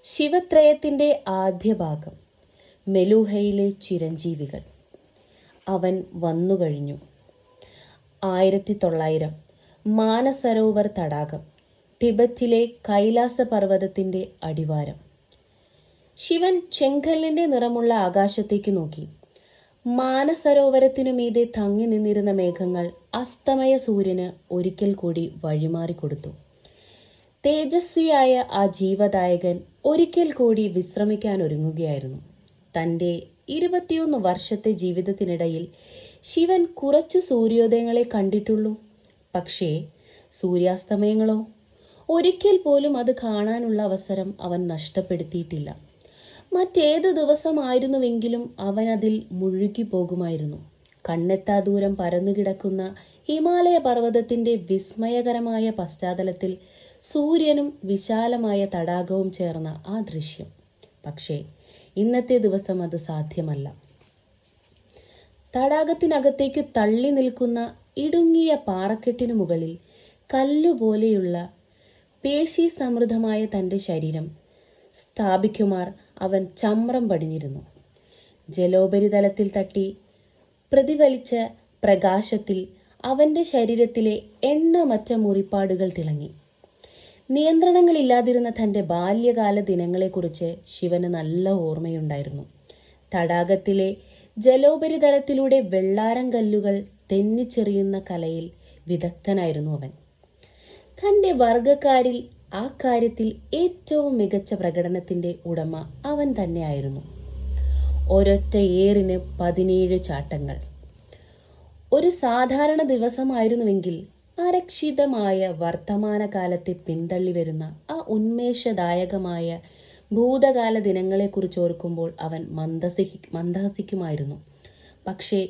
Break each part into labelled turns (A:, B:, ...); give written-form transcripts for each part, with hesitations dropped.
A: ശിവത്രയത്തിൻ്റെ ആദ്യ ഭാഗം. മെലൂഹയിലെ ചിരഞ്ജീവികൾ. അവൻ വന്നുകഴിഞ്ഞു. 1900 മാനസരോവർ തടാകം, ടിബറ്റിലെ കൈലാസ പർവ്വതത്തിൻ്റെ അടിവാരം. ശിവൻ ചെങ്കല്ലിൻ്റെ നിറമുള്ള ആകാശത്തേക്ക് നോക്കി. മാനസരോവരത്തിനു മീതെ തങ്ങി നിന്നിരുന്ന മേഘങ്ങൾ അസ്തമയ സൂര്യന് ഒരിക്കൽ കൂടി വഴിമാറിക്കൊടുത്തു. തേജസ്വിയായ ആ ജീവദായകൻ ഒരിക്കൽ കൂടി വിശ്രമിക്കാൻ ഒരുങ്ങുകയായിരുന്നു. തൻ്റെ 21 വർഷത്തെ ജീവിതത്തിനിടയിൽ ശിവൻ കുറച്ചു സൂര്യോദയങ്ങളെ കണ്ടിട്ടുള്ളൂ. പക്ഷേ സൂര്യാസ്തമയങ്ങളോ? ഒരിക്കൽ പോലും അത് കാണാനുള്ള അവസരം അവൻ നഷ്ടപ്പെടുത്തിയിട്ടില്ല. മറ്റേത് ദിവസമായിരുന്നുവെങ്കിലും അവൻ അതിൽ മുഴുകി പോകുമായിരുന്നു. കണ്ണെത്താ ദൂരം പരന്നുകിടക്കുന്ന ഹിമാലയ പർവ്വതത്തിൻ്റെ വിസ്മയകരമായ പശ്ചാത്തലത്തിൽ സൂര്യനും വിശാലമായ തടാകവും ചേർന്ന ആ ദൃശ്യം. പക്ഷേ ഇന്നത്തെ ദിവസം അത് സാധ്യമല്ല. തടാകത്തിനകത്തേക്ക് തള്ളി നിൽക്കുന്ന ഇടുങ്ങിയ പാറക്കെട്ടിനു മുകളിൽ കല്ലുപോലെയുള്ള പേശി സമൃദ്ധമായ തൻ്റെ ശരീരം സ്ഥാപിക്കുമാർ അവൻ ചമ്രം പടിഞ്ഞിരുന്നു. ജലോപരിതലത്തിൽ തട്ടി പ്രതിഫലിച്ച പ്രകാശത്തിൽ അവൻ്റെ ശരീരത്തിലെ എണ്ണമറ്റ മുറിപ്പാടുകൾ തിളങ്ങി. നിയന്ത്രണങ്ങളില്ലാതിരുന്ന തൻ്റെ ബാല്യകാല ദിനങ്ങളെക്കുറിച്ച് ശിവന് നല്ല ഓർമ്മയുണ്ടായിരുന്നു. തടാകത്തിലെ ജലോപരിതലത്തിലൂടെ വെള്ളാരം കല്ലുകൾ തെന്നിച്ചെറിയുന്ന കലയിൽ വിദഗ്ധനായിരുന്നു അവൻ. തൻ്റെ വർഗക്കാരിൽ ആ കാര്യത്തിൽ ഏറ്റവും മികച്ച പ്രകടനത്തിൻ്റെ ഉടമ അവൻ തന്നെയായിരുന്നു. ഒരൊറ്റ ഏറിന് 17 ചാട്ടങ്ങൾ. ഒരു സാധാരണ ദിവസമായിരുന്നുവെങ്കിൽ അരക്ഷിതമായ വർത്തമാനകാലത്തെ പിന്തള്ളി വരുന്ന ആ ഉന്മേഷദായകമായ ഭൂതകാല ദിനങ്ങളെക്കുറിച്ച് ഓർക്കുമ്പോൾ അവൻ മന്ദഹസിക്കുമായിരുന്നു. പക്ഷേ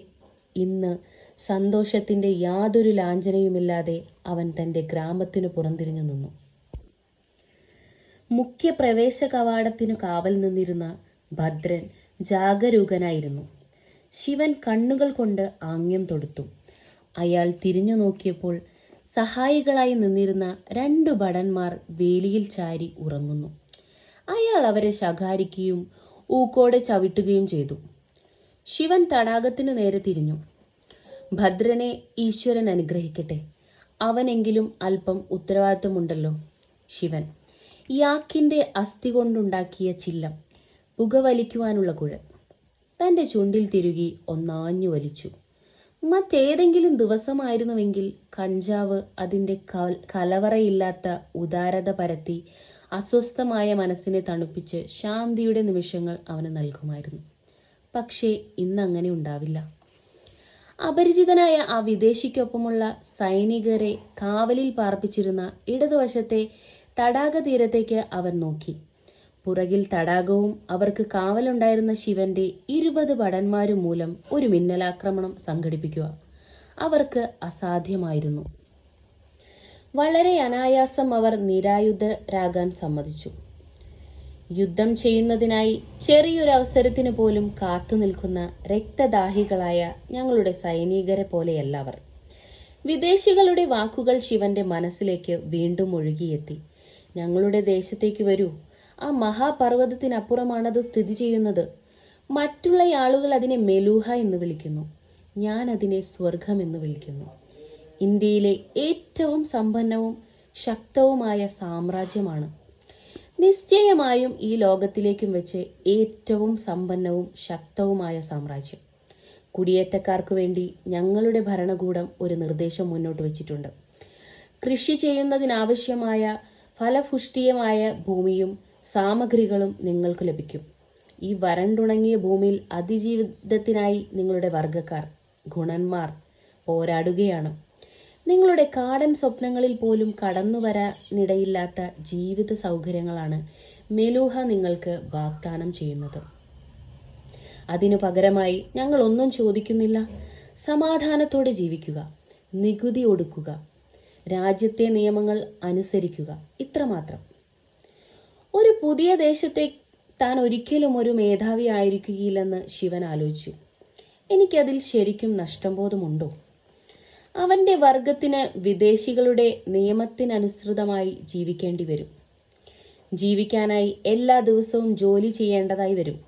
A: ഇന്ന് സന്തോഷത്തിൻ്റെ യാതൊരു ലാഞ്ചനയുമില്ലാതെ അവൻ തൻ്റെ ഗ്രാമത്തിനു പുറംതിരിഞ്ഞു നിന്നു. മുഖ്യ പ്രവേശ കവാടത്തിനു കാവൽ നിന്നിരുന്ന ഭദ്രൻ ജാഗരൂകനായിരുന്നു. ശിവൻ കണ്ണുകൾ കൊണ്ട് ആംഗ്യം തൊടുത്തു. അയാൾ തിരിഞ്ഞു നോക്കിയപ്പോൾ സഹായികളായി നിന്നിരുന്ന 2 ഭടന്മാർ വേലിയിൽ ചാരി ഉറങ്ങുന്നു. അയാൾ അവരെ ശകാരിക്കുകയും ഊക്കോടെ ചവിട്ടുകയും ചെയ്തു. ശിവൻ തടാകത്തിനു നേരെ തിരിഞ്ഞു. ഭദ്രനെ ഈശ്വരൻ അനുഗ്രഹിക്കട്ടെ, അവനെങ്കിലും അല്പം ഉത്തരവാദിത്വമുണ്ടല്ലോ. ശിവൻ യാക്കിൻ്റെ അസ്ഥി കൊണ്ടുണ്ടാക്കിയ ചില്ലം, പുകവലിക്കുവാനുള്ള കുഴൽ, തൻ്റെ ചുണ്ടിൽ തിരുകി ഒന്നാഞ്ഞു വലിച്ചു. മറ്റേതെങ്കിലും ദിവസമായിരുന്നുവെങ്കിൽ കഞ്ചാവ് അതിൻ്റെ കലവറയില്ലാത്ത ഉദാരത പരത്തി അസ്വസ്ഥമായ മനസ്സിനെ തണുപ്പിച്ച് ശാന്തിയുടെ നിമിഷങ്ങൾ അവന് നൽകുമായിരുന്നു. പക്ഷേ ഇന്നങ്ങനെ ഉണ്ടാവില്ല. അപരിചിതനായ ആ വിദേശിക്കൊപ്പമുള്ള സൈനികരെ കാവലിൽ പാർപ്പിച്ചിരുന്ന ഇടതുവശത്തെ തടാക തീരത്തേക്ക് അവൻ നോക്കി. പുറകിൽ തടാകവും അവർക്ക് കാവലുണ്ടായിരുന്ന ശിവന്റെ 20 ഭടന്മാരും മൂലം ഒരു മിന്നലാക്രമണം സംഘടിപ്പിക്കുക അവർക്ക് അസാധ്യമായിരുന്നു. വളരെ അനായാസം അവർ നിരായുധരാകാൻ സമ്മതിച്ചു. യുദ്ധം ചെയ്യുന്നതിനായി ചെറിയൊരു അവസരത്തിന് പോലും കാത്തു നിൽക്കുന്ന രക്തദാഹികളായ ഞങ്ങളുടെ സൈനികരെ പോലെയല്ല അവർ. വിദേശികളുടെ വാക്കുകൾ ശിവന്റെ മനസ്സിലേക്ക് വീണ്ടും ഒഴുകിയെത്തി. ഞങ്ങളുടെ ദേശത്തേക്ക് വരൂ. ആ മഹാപർവ്വതത്തിനപ്പുറമാണത് സ്ഥിതി ചെയ്യുന്നത്. മറ്റുള്ള ആളുകൾ അതിനെ മെലൂഹ എന്ന് വിളിക്കുന്നു. ഞാൻ അതിനെ സ്വർഗം എന്ന് വിളിക്കുന്നു. ഇന്ത്യയിലെ ഏറ്റവും സമ്പന്നവും ശക്തവുമായ സാമ്രാജ്യമാണ്. നിശ്ചയമായും ഈ ലോകത്തിലേക്കും വെച്ച് ഏറ്റവും സമ്പന്നവും ശക്തവുമായ സാമ്രാജ്യം. കുടിയേറ്റക്കാർക്ക് വേണ്ടി ഞങ്ങളുടെ ഭരണകൂടം ഒരു നിർദ്ദേശം മുന്നോട്ട് വച്ചിട്ടുണ്ട്. കൃഷി ചെയ്യുന്നതിനാവശ്യമായ ഫലപുഷ്ടിയമായ ഭൂമിയും സാമഗ്രികളും നിങ്ങൾക്ക് ലഭിക്കും. ഈ വരണ്ടുണങ്ങിയ ഭൂമിയിൽ അതിജീവിതത്തിനായി നിങ്ങളുടെ വർഗക്കാർ, ഗുണന്മാർ പോരാടുകയാണ്. നിങ്ങളുടെ കാടൻ സ്വപ്നങ്ങളിൽ പോലും കടന്നു വരാനിടയില്ലാത്ത ജീവിത സൗകര്യങ്ങളാണ് മെലൂഹ നിങ്ങൾക്ക് വാഗ്ദാനം ചെയ്യുന്നത്. അതിനു പകരമായി ഞങ്ങൾ ഒന്നും ചോദിക്കുന്നില്ല. സമാധാനത്തോടെ ജീവിക്കുക, നികുതി ഒടുക്കുക, രാജ്യത്തെ നിയമങ്ങൾ അനുസരിക്കുക, ഇത്രമാത്രം. ഒരു പുതിയ ദേശത്തെ താൻ ഒരിക്കലും ഒരു മേധാവി ആയിരിക്കുകയില്ലെന്ന് ശിവൻ ആലോചിച്ചു. എനിക്കതിൽ ശരിക്കും നഷ്ടബോധമുണ്ടോ? അവൻ്റെ വർഗത്തിന് വിദേശികളുടെ നിയമത്തിനനുസൃതമായി ജീവിക്കേണ്ടി വരും. ജീവിക്കാനായി എല്ലാ ദിവസവും ജോലി ചെയ്യേണ്ടതായി വരും.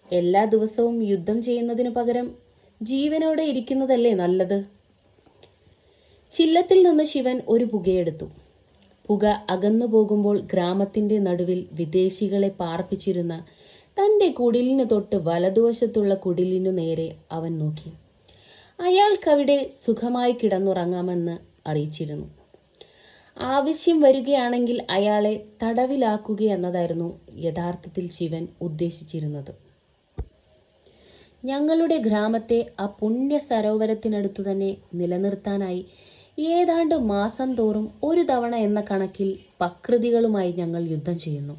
A: എല്ലാ ദിവസവും യുദ്ധം ചെയ്യുന്നതിനു പകരം ജീവനോടെ ഇരിക്കുന്നതല്ലേ നല്ലത്? ചില്ലത്തിൽ നിന്ന് ശിവൻ ഒരു പുകയെടുത്തു. പുക അകന്നു പോകുമ്പോൾ ഗ്രാമത്തിന്റെ നടുവിൽ വിദേശികളെ പാർപ്പിച്ചിരുന്ന തന്റെ കുടിലിനു തൊട്ട് വലതുവശത്തുള്ള കുടിലിനു നേരെ അവൻ നോക്കി. അയാൾക്കവിടെ സുഖമായി കിടന്നുറങ്ങാമെന്ന് അറിയിച്ചിരുന്നു. ആവശ്യം വരികയാണെങ്കിൽ അയാളെ തടവിലാക്കുകയെന്നതായിരുന്നു യഥാർത്ഥത്തിൽ ശിവൻ ഉദ്ദേശിച്ചിരുന്നത്. ഞങ്ങളുടെ ഗ്രാമത്തെ ആ പുണ്യ സരോവരത്തിനടുത്തു തന്നെ നിലനിർത്താനായി ഏതാണ്ട് മാസം തോറും ഒരു തവണ എന്ന കണക്കിൽ പക്രതികളുമായി ഞങ്ങൾ യുദ്ധം ചെയ്യുന്നു.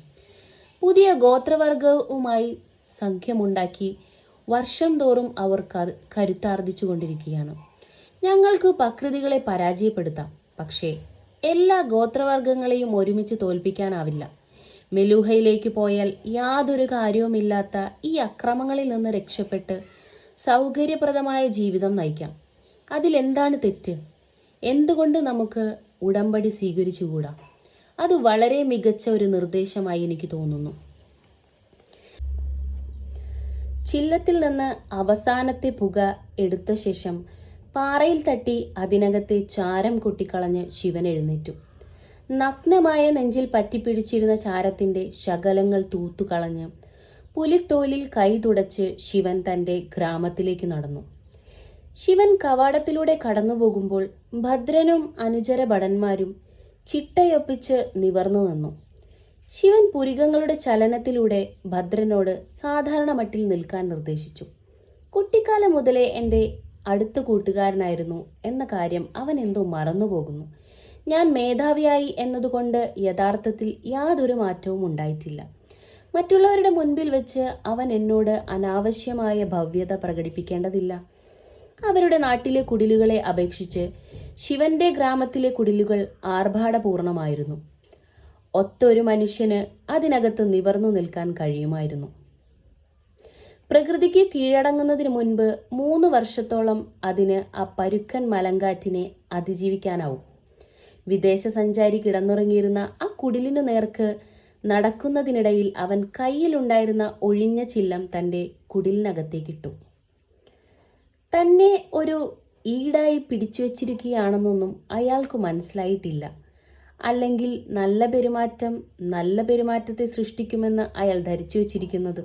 A: പുതിയ ഗോത്രവർഗവുമായി സഖ്യമുണ്ടാക്കി വർഷം തോറും അവർ കരുത്താർജിച്ചു കൊണ്ടിരിക്കുകയാണ്. ഞങ്ങൾക്ക് പക്രതികളെ പരാജയപ്പെടുത്താം, പക്ഷേ എല്ലാ ഗോത്രവർഗങ്ങളെയും ഒരുമിച്ച് തോൽപ്പിക്കാനാവില്ല. മെലൂഹയിലേക്ക് പോയാൽ യാതൊരു കാര്യവുമില്ലാത്ത ഈ അക്രമങ്ങളിൽ നിന്ന് രക്ഷപ്പെട്ട് സൗകര്യപ്രദമായ ജീവിതം നയിക്കാം. അതിലെന്താണ് തെറ്റ്? എന്തുകൊണ്ട് നമുക്ക് ഉടമ്പടി സ്വീകരിച്ചുകൂടാ? അത് വളരെ മികച്ച ഒരു നിർദ്ദേശമായി എനിക്ക് തോന്നുന്നു. ചില്ലത്തിൽ നിന്ന് അവസാനത്തെ പുക എടുത്ത ശേഷം പാറയിൽ തട്ടി അതിനകത്തെ ചാരം കൊട്ടിക്കളഞ്ഞ് ശിവൻ എഴുന്നേറ്റു. നഗ്നമായ നെഞ്ചിൽ പറ്റിപ്പിടിച്ചിരുന്ന ചാരത്തിന്റെ ശകലങ്ങൾ തൂത്തുകളഞ്ഞ് പുലിത്തോലിൽ കൈ തുടച്ച് ശിവൻ തന്റെ ഗ്രാമത്തിലേക്ക് നടന്നു. ശിവൻ കവാടത്തിലൂടെ കടന്നുപോകുമ്പോൾ ഭദ്രനും അനുചര ഭടന്മാരും ചിട്ടയൊപ്പിച്ച് നിവർന്നു നിന്നു. ശിവൻ പുരികങ്ങളുടെ ചലനത്തിലൂടെ ഭദ്രനോട് സാധാരണ മട്ടിൽ നിൽക്കാൻ നിർദ്ദേശിച്ചു. കുട്ടിക്കാലം മുതലേ എൻ്റെ അടുത്ത കൂട്ടുകാരനായിരുന്നു എന്ന കാര്യം അവൻ എന്തോ മറന്നുപോകുന്നു. ഞാൻ മേധാവിയായി എന്നതുകൊണ്ട് യഥാർത്ഥത്തിൽ യാതൊരു മാറ്റവും ഉണ്ടായിട്ടില്ല. മറ്റുള്ളവരുടെ മുൻപിൽ വെച്ച് അവൻ എന്നോട് അനാവശ്യമായ ഭവ്യത പ്രകടിപ്പിക്കേണ്ടതില്ല. അവരുടെ നാട്ടിലെ കുടിലുകളെ അപേക്ഷിച്ച് ശിവന്റെ ഗ്രാമത്തിലെ കുടിലുകൾ ആർഭാടപൂർണമായിരുന്നു. ഒത്തൊരു മനുഷ്യന് അതിനകത്ത് നിവർന്നു നിൽക്കാൻ കഴിയുമായിരുന്നു. പ്രകൃതിക്ക് കീഴടങ്ങുന്നതിന് മുൻപ് 3 വർഷത്തോളം അതിന് ആ പരുക്കൻ മലങ്കാറ്റിനെ അതിജീവിക്കാനാവും. വിദേശ സഞ്ചാരി കിടന്നുറങ്ങിയിരുന്ന ആ കുടിലിനു നേർക്ക് നടക്കുന്നതിനിടയിൽ അവൻ കയ്യിലുണ്ടായിരുന്ന ഒഴിഞ്ഞ ചില്ലം തൻ്റെ കുടിലിനകത്തേക്കിട്ടു. തന്നെ ഒരു ഈടായി പിടിച്ചു വച്ചിരിക്കുകയാണെന്നൊന്നും അയാൾക്ക് മനസ്സിലായിട്ടില്ല. അല്ലെങ്കിൽ നല്ല പെരുമാറ്റത്തെ സൃഷ്ടിക്കുമെന്ന് അയാൾ ധരിച്ചു വച്ചിരിക്കുന്നത്.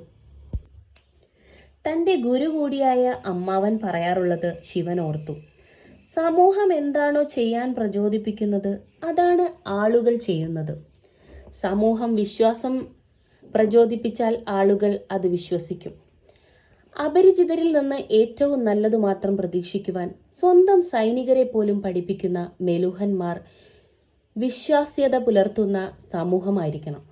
A: തൻ്റെ ഗുരു കൂടിയായ അമ്മാവൻ പറയാറുള്ളത് ശിവൻ ഓർത്തു. സമൂഹം എന്താണോ ചെയ്യാൻ പ്രചോദിപ്പിക്കുന്നത് അതാണ് ആളുകൾ ചെയ്യുന്നത്. സമൂഹം വിശ്വാസം പ്രചോദിപ്പിച്ചാൽ ആളുകൾ അത് വിശ്വസിക്കും. അപരിചിതരിൽ നിന്ന് ഏറ്റവും നല്ലതു മാത്രം പ്രതീക്ഷിക്കുവാൻ സ്വന്തം സൈനികരെ പോലും പഠിപ്പിക്കുന്ന മെലൂഹന്മാർ വിശ്വാസ്യത പുലർത്തുന്ന സമൂഹമായിരിക്കണം.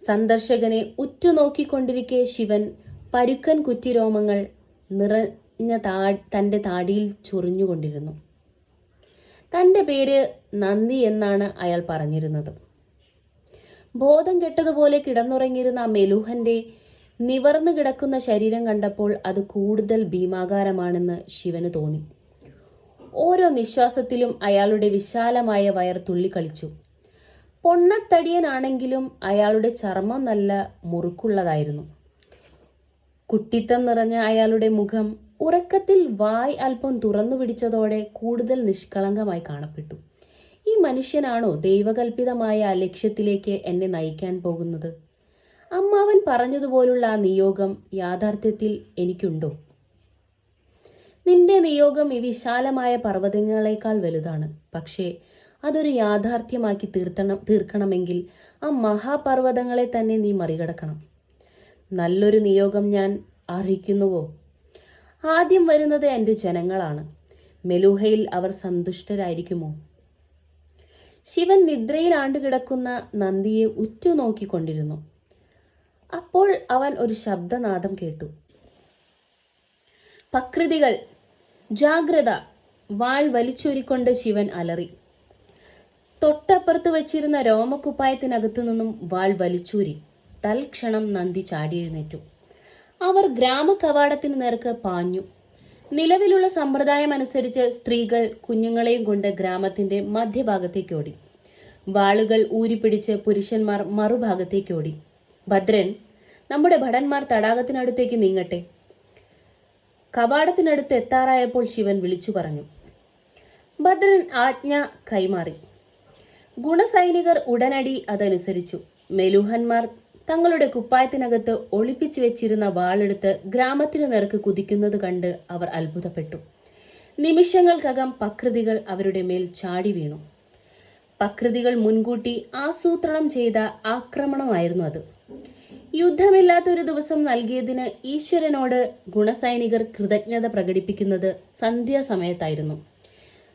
A: സന്ദർശകനെ ഉറ്റുനോക്കിക്കൊണ്ടിരിക്കെ ശിവൻ പരുക്കൻ കുറ്റിരോമങ്ങൾ നിറഞ്ഞ തൻ്റെ താടിയിൽ ചൊറിഞ്ഞുകൊണ്ടിരുന്നു. തൻ്റെ പേര് നന്ദി എന്നാണ് അയാൾ പറഞ്ഞിരുന്നത്. ബോധം കെട്ടതുപോലെ കിടന്നുറങ്ങിയിരുന്ന ആ മെലൂഹന്റെ നിവർന്നു കിടക്കുന്ന ശരീരം കണ്ടപ്പോൾ അത് കൂടുതൽ ഭീമാകാരമാണെന്ന് ശിവന് തോന്നി. ഓരോ നിശ്വാസത്തിലും അയാളുടെ വിശാലമായ വയർ തുള്ളിക്കളിച്ചു. പൊണ്ണത്തടിയനാണെങ്കിലും അയാളുടെ ചർമ്മം നല്ല മുറുക്കുള്ളതായിരുന്നു. കുട്ടിത്തം നിറഞ്ഞ അയാളുടെ മുഖം ഉറക്കത്തിൽ വായ് അല്പം തുറന്നു പിടിച്ചതോടെ കൂടുതൽ നിഷ്കളങ്കമായി കാണപ്പെട്ടു. ഈ മനുഷ്യനാണോ ദൈവകൽപിതമായ ആ ലക്ഷ്യത്തിലേക്ക് എന്നെ നയിക്കാൻ പോകുന്നത്? അമ്മാവൻ പറഞ്ഞതുപോലുള്ള ആ നിയോഗം യാഥാർത്ഥ്യത്തിൽ എനിക്കുണ്ടോ? നിന്റെ നിയോഗം ഈ വിശാലമായ പർവ്വതങ്ങളെക്കാൾ വലുതാണ്. പക്ഷേ അതൊരു യാഥാർത്ഥ്യമാക്കി തീർക്കണമെങ്കിൽ ആ മഹാപർവ്വതങ്ങളെ തന്നെ നീ മറികടക്കണം. നല്ലൊരു നിയോഗം ഞാൻ അർഹിക്കുന്നുവോ? ആദ്യം വരുന്നത് എൻ്റെ ജനങ്ങളാണ്. മെലൂഹയിൽ അവർ സന്തുഷ്ടരായിരിക്കുമോ? ശിവൻ നിദ്രയിൽ ആണ്ടുകിടക്കുന്ന നന്ദിയെ ഉറ്റുനോക്കിക്കൊണ്ടിരുന്നു. അപ്പോൾ അവൻ ഒരു ശബ്ദനാദം കേട്ടു. പക്രതികൾ, ജാഗ്രത! വാൾ വലിച്ചൂരിക്കൊണ്ട് ശിവൻ അലറി. തൊട്ടപ്പുറത്ത് വച്ചിരുന്ന രോമക്കുപ്പായത്തിനകത്തു നിന്നും വാൾ വലിച്ചൂരി. തൽക്ഷണം നന്ദി ചാടിയെഴുന്നേറ്റു. അവർ ഗ്രാമകവാടത്തിനു നേർക്ക് പാഞ്ഞു. നിലവിലുള്ള സമ്പ്രദായം അനുസരിച്ച് സ്ത്രീകൾ കുഞ്ഞുങ്ങളെയും കൊണ്ട് ഗ്രാമത്തിന്റെ മധ്യഭാഗത്തേക്ക് ഓടി. വാളുകൾ ഊരിപ്പിടിച്ച് പുരുഷന്മാർ മറുഭാഗത്തേക്ക് ഓടി. ഭദ്രൻ, നമ്മുടെ ഭടന്മാർ തടാകത്തിനടുത്തേക്ക് നീങ്ങട്ടെ. കവാടത്തിനടുത്ത് എത്താറായപ്പോൾ ശിവൻ വിളിച്ചു പറഞ്ഞു. ഭദ്രൻ ആജ്ഞ കൈമാറി. ഗുണസൈനികർ ഉടനടി അതനുസരിച്ചു. മെലൂഹന്മാർ തങ്ങളുടെ കുപ്പായത്തിനകത്ത് ഒളിപ്പിച്ചു വെച്ചിരുന്ന വാളെടുത്ത് ഗ്രാമത്തിനു നേർക്ക് കുതിക്കുന്നത് കണ്ട് അവർ അത്ഭുതപ്പെട്ടു. നിമിഷങ്ങൾക്കകം പക്രുതികൾ അവരുടെ മേൽ ചാടി വീണു. പക്രുതികൾ മുൻകൂട്ടി ആസൂത്രണം ചെയ്ത ആക്രമണമായിരുന്നു അത്. യുദ്ധമില്ലാത്തൊരു ദിവസം നൽകിയതിന് ഈശ്വരനോട് ഗുണസൈനികർ കൃതജ്ഞത പ്രകടിപ്പിക്കുന്നത് സന്ധ്യാസമയത്തായിരുന്നു.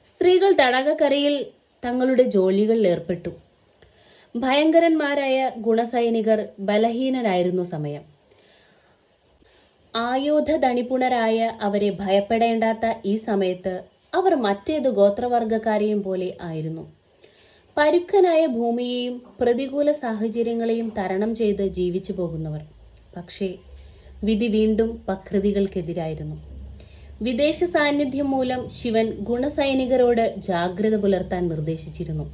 A: സ്ത്രീകൾ തടാകക്കരയിൽ തങ്ങളുടെ ജോലികളിൽ ഏർപ്പെട്ടു. ഭയങ്കരന്മാരായ ഗുണസൈനികർ ബലഹീനരായിരുന്നു സമയം. ആയോധനിപുണരായ അവരെ ഭയപ്പെടേണ്ടാത്ത ഈ സമയത്ത് അവർ മറ്റേതു ഗോത്രവർഗക്കാരെയും പോലെ ആയിരുന്നു. പരുക്കനായ ഭൂമിയെയും പ്രതികൂല സാഹചര്യങ്ങളെയും തരണം ചെയ്ത് ജീവിച്ചു പോകുന്നവർ. പക്ഷേ വിധി വീണ്ടും പക്രുതികൾക്കെതിരായിരുന്നു. വിദേശ സാന്നിധ്യം മൂലം ശിവൻ ഗുണസൈനികരോട് ജാഗ്രത പുലർത്താൻ നിർദ്ദേശിച്ചിരുന്നു.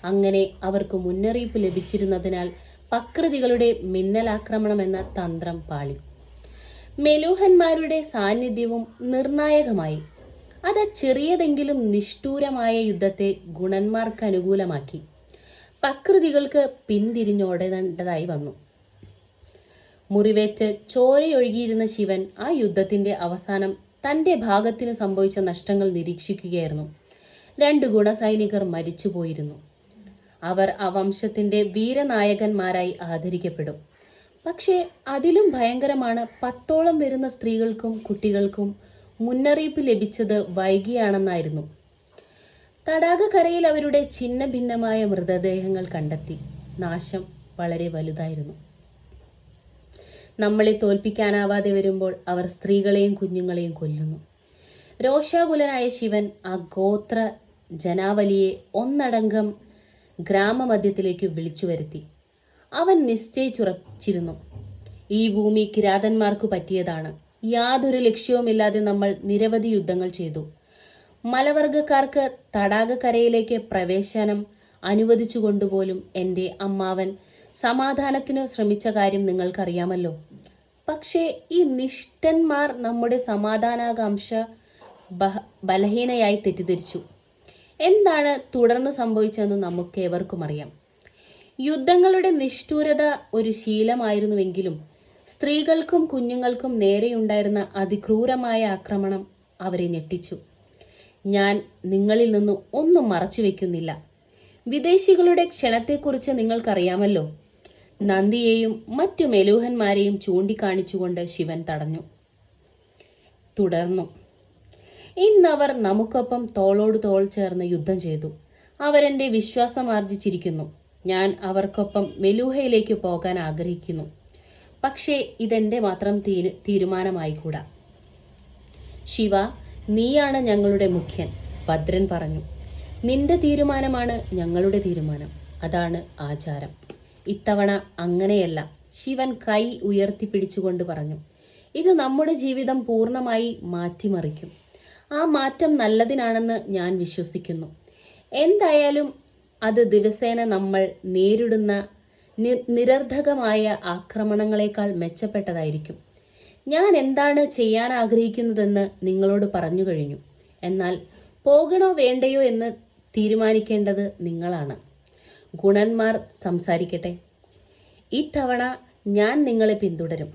A: അങ്ങനെ അവർക്ക് മുന്നറിയിപ്പ് ലഭിച്ചിരുന്നതിനാൽ പക്രുതികളുടെ മിന്നലാക്രമണം എന്ന തന്ത്രം പാളി. മെലൂഹന്മാരുടെ സാന്നിധ്യവും നിർണായകമായി. അത് ചെറിയതെങ്കിലും നിഷ്ഠൂരമായ യുദ്ധത്തെ ഗുണന്മാർക്ക് അനുകൂലമാക്കി. പക്രുതികൾക്ക് പിന്തിരിഞ്ഞോടേണ്ടതായി വന്നു. മുറിവേറ്റ് ചോരയൊഴുകിയിരുന്ന ശിവൻ ആ യുദ്ധത്തിന്റെ അവസാനം തന്റെ ഭാഗത്തിനു സംഭവിച്ച നഷ്ടങ്ങൾ നിരീക്ഷിക്കുകയായിരുന്നു. 2 ഗുണസൈനികർ മരിച്ചുപോയിരുന്നു. അവർ ആ വംശത്തിന്റെ വീരനായകന്മാരായി ആദരിക്കപ്പെടും. പക്ഷേ അതിലും ഭയങ്കരമാണ്, 10ഓളം വരുന്ന സ്ത്രീകൾക്കും കുട്ടികൾക്കും മുന്നറിയിപ്പ് ലഭിച്ചത് വൈകിയാണെന്നായിരുന്നു. തടാകക്കരയിൽ അവരുടെ ഛിന്ന ഭിന്നമായ മൃതദേഹങ്ങൾ കണ്ടെത്തി. നാശം വളരെ വലുതായിരുന്നു. നമ്മളെ തോൽപ്പിക്കാനാവാതെ വരുമ്പോൾ അവർ സ്ത്രീകളെയും കുഞ്ഞുങ്ങളെയും കൊല്ലുന്നു. രോഷാകുലനായ ശിവൻ ആ ഗോത്ര ജനാവലിയെ ഒന്നടങ്കം ഗ്രാമമധ്യത്തിലേക്ക് വിളിച്ചു വരുത്തി. അവൻ നിശ്ചയിച്ചുറച്ചിരുന്നു, ഈ ഭൂമി കിരാതന്മാർക്ക് പറ്റിയതാണ്. യാതൊരു ലക്ഷ്യവുമില്ലാതെ നമ്മൾ നിരവധി യുദ്ധങ്ങൾ ചെയ്തു. മലവർഗക്കാർക്ക് തടാകക്കരയിലേക്ക് പ്രവേശനം അനുവദിച്ചുകൊണ്ടുപോലും എൻ്റെ അമ്മാവൻ സമാധാനത്തിനു ശ്രമിച്ച കാര്യം നിങ്ങൾക്കറിയാമല്ലോ. പക്ഷേ ഈ നിഷ്ഠന്മാർ നമ്മുടെ സമാധാനാകാംക്ഷ ബലഹീനയായി തെറ്റിദ്ധരിച്ചു. എന്താണ് തുടർന്ന് സംഭവിച്ചതെന്ന് നമുക്കേവർക്കും അറിയാം. യുദ്ധങ്ങളുടെ നിഷ്ഠൂരത ഒരു ശീലമായിരുന്നുവെങ്കിലും സ്ത്രീകൾക്കും കുഞ്ഞുങ്ങൾക്കും നേരെയുണ്ടായിരുന്ന അതിക്രൂരമായ ആക്രമണം അവരെ ഞെട്ടിച്ചു. ഞാൻ നിങ്ങളിൽ നിന്ന് ഒന്നും മറച്ചു വെക്കുന്നില്ല. വിദേശികളുടെ ക്ഷണത്തെക്കുറിച്ച് നിങ്ങൾക്കറിയാമല്ലോ. നന്ദിയെയും മറ്റു മെലൂഹന്മാരെയും ചൂണ്ടിക്കാണിച്ചുകൊണ്ട് ശിവൻ തടഞ്ഞു. തുടർന്നു, ഇന്നവർ നമുക്കൊപ്പം തോളോട് തോൾ ചേർന്ന് യുദ്ധം ചെയ്തു. അവരെന്റെ വിശ്വാസം ആർജിച്ചിരിക്കുന്നു. ഞാൻ അവർക്കൊപ്പം മെലൂഹയിലേക്ക് പോകാൻ ആഗ്രഹിക്കുന്നു. പക്ഷേ ഇതെന്റെ മാത്രം തീരുമാനമായിക്കൂടാ. ശിവ, നീയാണ് ഞങ്ങളുടെ മുഖ്യൻ, ഭദ്രൻ പറഞ്ഞു. നിന്റെ തീരുമാനമാണ് ഞങ്ങളുടെ തീരുമാനം. അതാണ് ആചാരം. ഇത്തവണ അങ്ങനെയല്ല, ശിവൻ കൈ ഉയർത്തിപ്പിടിച്ചുകൊണ്ട് പറഞ്ഞു. ഇത് നമ്മുടെ ജീവിതം പൂർണ്ണമായി മാറ്റിമറിക്കും. ആ മാറ്റം നല്ലതിനാണെന്ന് ഞാൻ വിശ്വസിക്കുന്നു. എന്തായാലും അത് ദിവസേന നമ്മൾ നേരിടുന്ന നിരർഥകമായ ആക്രമണങ്ങളെക്കാൾ മെച്ചപ്പെട്ടതായിരിക്കും. ഞാൻ എന്താണ് ചെയ്യാൻ ആഗ്രഹിക്കുന്നതെന്ന് നിങ്ങളോട് പറഞ്ഞു കഴിഞ്ഞു. എന്നാൽ പോകണോ വേണ്ടയോ എന്ന് തീരുമാനിക്കേണ്ടത് നിങ്ങളാണ്. ഗുണന്മാർ സംസാരിക്കട്ടെ. ഇത്തവണ ഞാൻ നിങ്ങളെ പിന്തുടരും.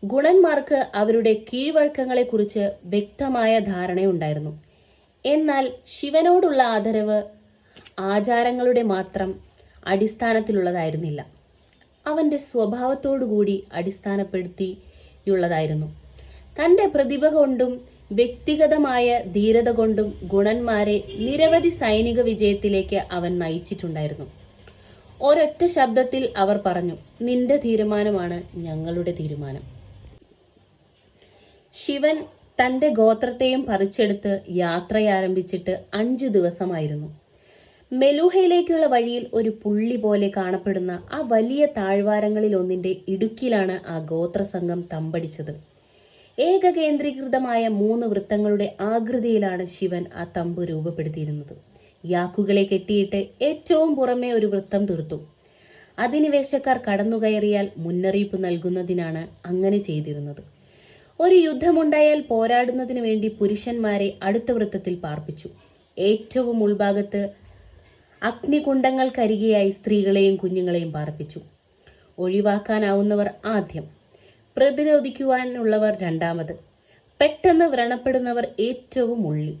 A: ഗുണന്മാർക്ക് അവരുടെ കീഴ്വഴക്കങ്ങളെക്കുറിച്ച് വ്യക്തമായ ധാരണയുണ്ടായിരുന്നു. എന്നാൽ ശിവനോടുള്ള ആദരവ് ആചാരങ്ങളുടെ മാത്രം അടിസ്ഥാനത്തിലുള്ളതായിരുന്നില്ല, അവന്റെ സ്വഭാവത്തോടുകൂടി അടിസ്ഥാനപ്പെടുത്തിയുള്ളതായിരുന്നു. തന്റെ പ്രതിഭ കൊണ്ടും വ്യക്തിഗതമായ ധീരത കൊണ്ടും ഗുണന്മാരെ നിരവധി സൈനിക വിജയത്തിലേക്ക് അവൻ നയിച്ചിട്ടുണ്ടായിരുന്നു. ഒരൊറ്റ ശബ്ദത്തിൽ അവർ പറഞ്ഞു, നിന്റെ തീരുമാനമാണ് ഞങ്ങളുടെ തീരുമാനം. ശിവൻ തന്റെ ഗോത്രത്തെയും പറിച്ചെടുത്ത് യാത്രയാരംഭിച്ചിട്ട് 5 ദിവസമായിരുന്നു. മെലൂഹയിലേക്കുള്ള വഴിയിൽ ഒരു പുള്ളി പോലെ കാണപ്പെടുന്ന ആ വലിയ താഴ്വാരങ്ങളിൽ ഒന്നിന്റെ ഇടുക്കിലാണ് ആ ഗോത്രസംഘം തമ്പടിച്ചത്. ഏകകേന്ദ്രീകൃതമായ 3 വൃത്തങ്ങളുടെ ആകൃതിയിലാണ് ശിവൻ ആ തമ്പ് രൂപപ്പെടുത്തിയിരുന്നത്. യാക്കുകളെ കെട്ടിയിട്ട് ഏറ്റവും പുറമെ ഒരു വൃത്തം തീർത്തു. അധിനിവേശക്കാർ കടന്നുകയറിയാൽ മുന്നറിയിപ്പ് നൽകുന്നതിനാണ് അങ്ങനെ ചെയ്തിരുന്നത്. ഒരു യുദ്ധമുണ്ടായാൽ പോരാടുന്നതിനു വേണ്ടി പുരുഷന്മാരെ അടുത്ത വൃത്തത്തിൽ പാർപ്പിച്ചു. ഏറ്റവും ഉൾഭാഗത്ത് അഗ്നികുണ്ഡങ്ങൾക്കരികെയായി സ്ത്രീകളെയും കുഞ്ഞുങ്ങളെയും പാർപ്പിച്ചു. ഒഴിവാക്കാനാവുന്നവർ ആദ്യം, പ്രതിരോധിക്കുവാനുള്ളവർ രണ്ടാമത്, പെട്ടെന്ന് വ്രണപ്പെടുന്നവർ ഏറ്റവും ഉള്ളിൽ.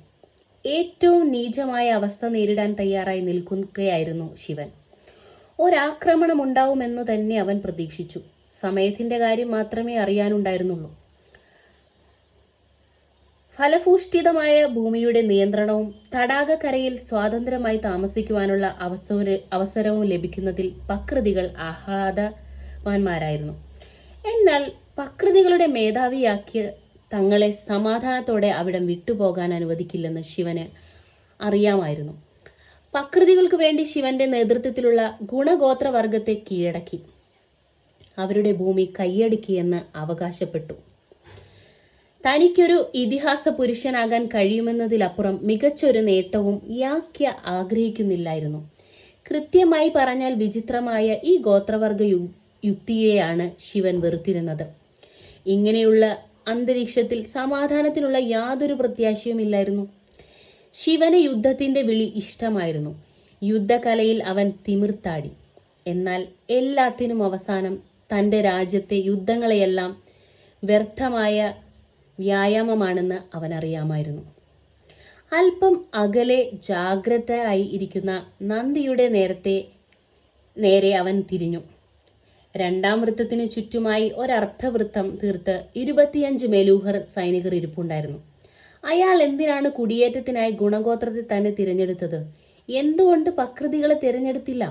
A: ഏറ്റവും നീചമായ അവസ്ഥ നേരിടാൻ തയ്യാറായി നിൽക്കുകയായിരുന്നു ശിവൻ. ഒരാക്രമണം ഉണ്ടാവുമെന്നു തന്നെ അവൻ പ്രതീക്ഷിച്ചു. സമയത്തിന്റെ കാര്യം മാത്രമേ അറിയാനുണ്ടായിരുന്നുള്ളൂ. ഫലഭൂഷ്ഠിതമായ ഭൂമിയുടെ നിയന്ത്രണവും തടാകക്കരയിൽ സ്വാതന്ത്ര്യമായി താമസിക്കുവാനുള്ള അവസരവും ലഭിക്കുന്നതിൽ പക്രതികൾ ആഹ്ലാദവാന്മാരായിരുന്നു. എന്നാൽ പക്രതികളുടെ മേധാവിയാക്കിയ തങ്ങളെ സമാധാനത്തോടെ അവിടം വിട്ടുപോകാൻ അനുവദിക്കില്ലെന്ന് ശിവന് അറിയാമായിരുന്നു. പക്രതികൾക്ക് വേണ്ടി ശിവന്റെ നേതൃത്വത്തിലുള്ള ഗുണഗോത്രവർഗത്തെ കീഴടക്കി അവരുടെ ഭൂമി കൈയടക്കിയെന്ന് അവകാശപ്പെട്ടു. തനിക്കൊരു ഇതിഹാസ പുരുഷനാകാൻ കഴിയുമെന്നതിലപ്പുറം മികച്ചൊരു നേട്ടവും യാക്യ ആഗ്രഹിക്കുന്നില്ലായിരുന്നു. കൃത്യമായി പറഞ്ഞാൽ വിചിത്രമായ ഈ ഗോത്രവർഗ യുക്തിയെയാണ് ശിവൻ വെറുത്തിരുന്നത്. ഇങ്ങനെയുള്ള അന്തരീക്ഷത്തിൽ സമാധാനത്തിനുള്ള യാതൊരു പ്രത്യാശയുമില്ലായിരുന്നു. ശിവന് യുദ്ധത്തിന്റെ വിളി ഇഷ്ടമായിരുന്നു. യുദ്ധകലയിൽ അവൻ തിമിർത്താടി. എന്നാൽ എല്ലാത്തിനും അവസാനം തൻ്റെ രാജ്യത്തെ യുദ്ധങ്ങളെയെല്ലാം വ്യർത്ഥമായ വ്യായാമമാണെന്ന് അവൻ അറിയാമായിരുന്നു. അല്പം അകലെ ജാഗ്രതയായി ഇരിക്കുന്ന നന്ദിയുടെ നേരെ അവൻ തിരിഞ്ഞു. രണ്ടാം വൃത്തത്തിനു ചുറ്റുമായി ഒരർദ്ധവൃത്തം തീർത്ത് 25 മെലൂഹർ സൈനികർ ഇരിപ്പുണ്ടായിരുന്നു. അയാൾ എന്തിനാണ് കുടിയേറ്റത്തിനായി ഗുണഗോത്രത്തെ തന്നെ തിരഞ്ഞെടുത്തത്? എന്തുകൊണ്ട് പക്രതികളെ തിരഞ്ഞെടുത്തില്ല?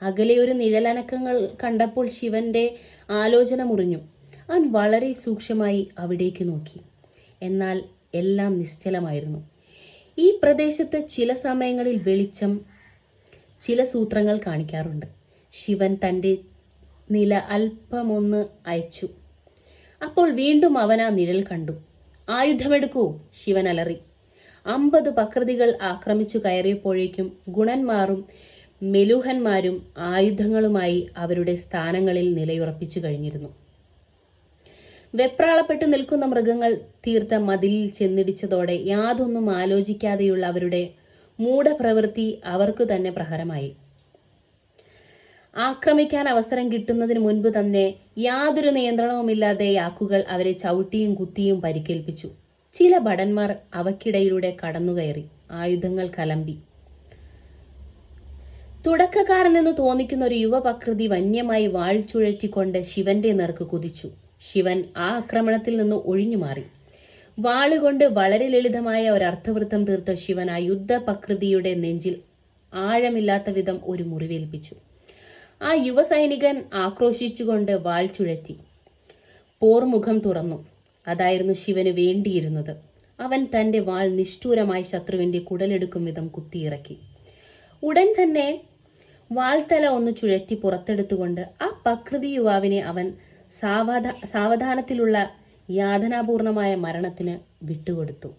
A: അകലെ ഒരു നിഴലനക്കങ്ങൾ കണ്ടപ്പോൾ ശിവന്റെ ആലോചന മുറിഞ്ഞു. അവൻ വളരെ സൂക്ഷ്മമായി അവിടേക്ക് നോക്കി. എന്നാൽ എല്ലാം നിശ്ചലമായിരുന്നു. ഈ പ്രദേശത്ത് ചില സമയങ്ങളിൽ വെളിച്ചം ചില സൂത്രങ്ങൾ കാണിക്കാറുണ്ട്. ശിവൻ തൻ്റെ നില അല്പമൊന്ന് അയച്ചു. അപ്പോൾ വീണ്ടും അവൻ ആ നിഴൽ കണ്ടു. ആയുധമെടുക്കൂ, ശിവൻ അലറി. 50 പക്രതികൾ ആക്രമിച്ചു കയറിയപ്പോഴേക്കും ഗുണന്മാരും മെലൂഹന്മാരും ആയുധങ്ങളുമായി അവരുടെ സ്ഥാനങ്ങളിൽ നിലയുറപ്പിച്ചു കഴിഞ്ഞിരുന്നു. വെപ്രാളപ്പെട്ടു നിൽക്കുന്ന മൃഗങ്ങൾ തീർത്ത മതിലിൽ ചെന്നിടിച്ചതോടെ യാതൊന്നും ആലോചിക്കാതെയുള്ള അവരുടെ മൂഢപ്രവൃത്തി അവർക്കു തന്നെ പ്രഹരമായി. ആക്രമിക്കാൻ അവസരം കിട്ടുന്നതിന് മുൻപ് തന്നെ യാതൊരു നിയന്ത്രണവുമില്ലാതെ യാക്കുകൾ അവരെ ചവിട്ടിയും കുത്തിയും പരിക്കേൽപ്പിച്ചു. ചില ഭടന്മാർ അവക്കിടയിലൂടെ കടന്നുകയറി ആയുധങ്ങൾ കലമ്പി. തുടക്കക്കാരനെന്ന് തോന്നിക്കുന്ന ഒരു യുവപക്രതി വന്യമായി വാൾ ചുഴറ്റിക്കൊണ്ട് ശിവന്റെ നേർക്ക് കുതിച്ചു. ശിവൻ ആ ആക്രമണത്തിൽ നിന്ന് ഒഴിഞ്ഞു മാറി. വാളുകൊണ്ട് വളരെ ലളിതമായ ഒരർത്ഥവൃത്തം തീർത്ത ശിവൻ ആ യുദ്ധപക്രതിയുടെ നെഞ്ചിൽ ആഴമില്ലാത്ത വിധം ഒരു മുറിവേൽപ്പിച്ചു. ആ യുവസൈനികൻ ആക്രോശിച്ചുകൊണ്ട് വാൾ ചുഴറ്റി. പോർമുഖം തുറന്നു. അതായിരുന്നു ശിവന് വേണ്ടിയിരുന്നത്. അവൻ തന്റെ വാൾ നിഷ്ഠൂരമായി ശത്രുവിന്റെ കുടലെടുക്കും വിധം കുത്തിയിറക്കി. ഉടൻ തന്നെ വാൾത്തല ഒന്ന് ചുഴറ്റി പുറത്തെടുത്തുകൊണ്ട് ആ പക്രതി യുവാവിനെ അവൻ സാവധാനത്തിലുള്ള യാതനാപൂർണമായ മരണത്തിന് വിട്ടുകൊടുത്തു.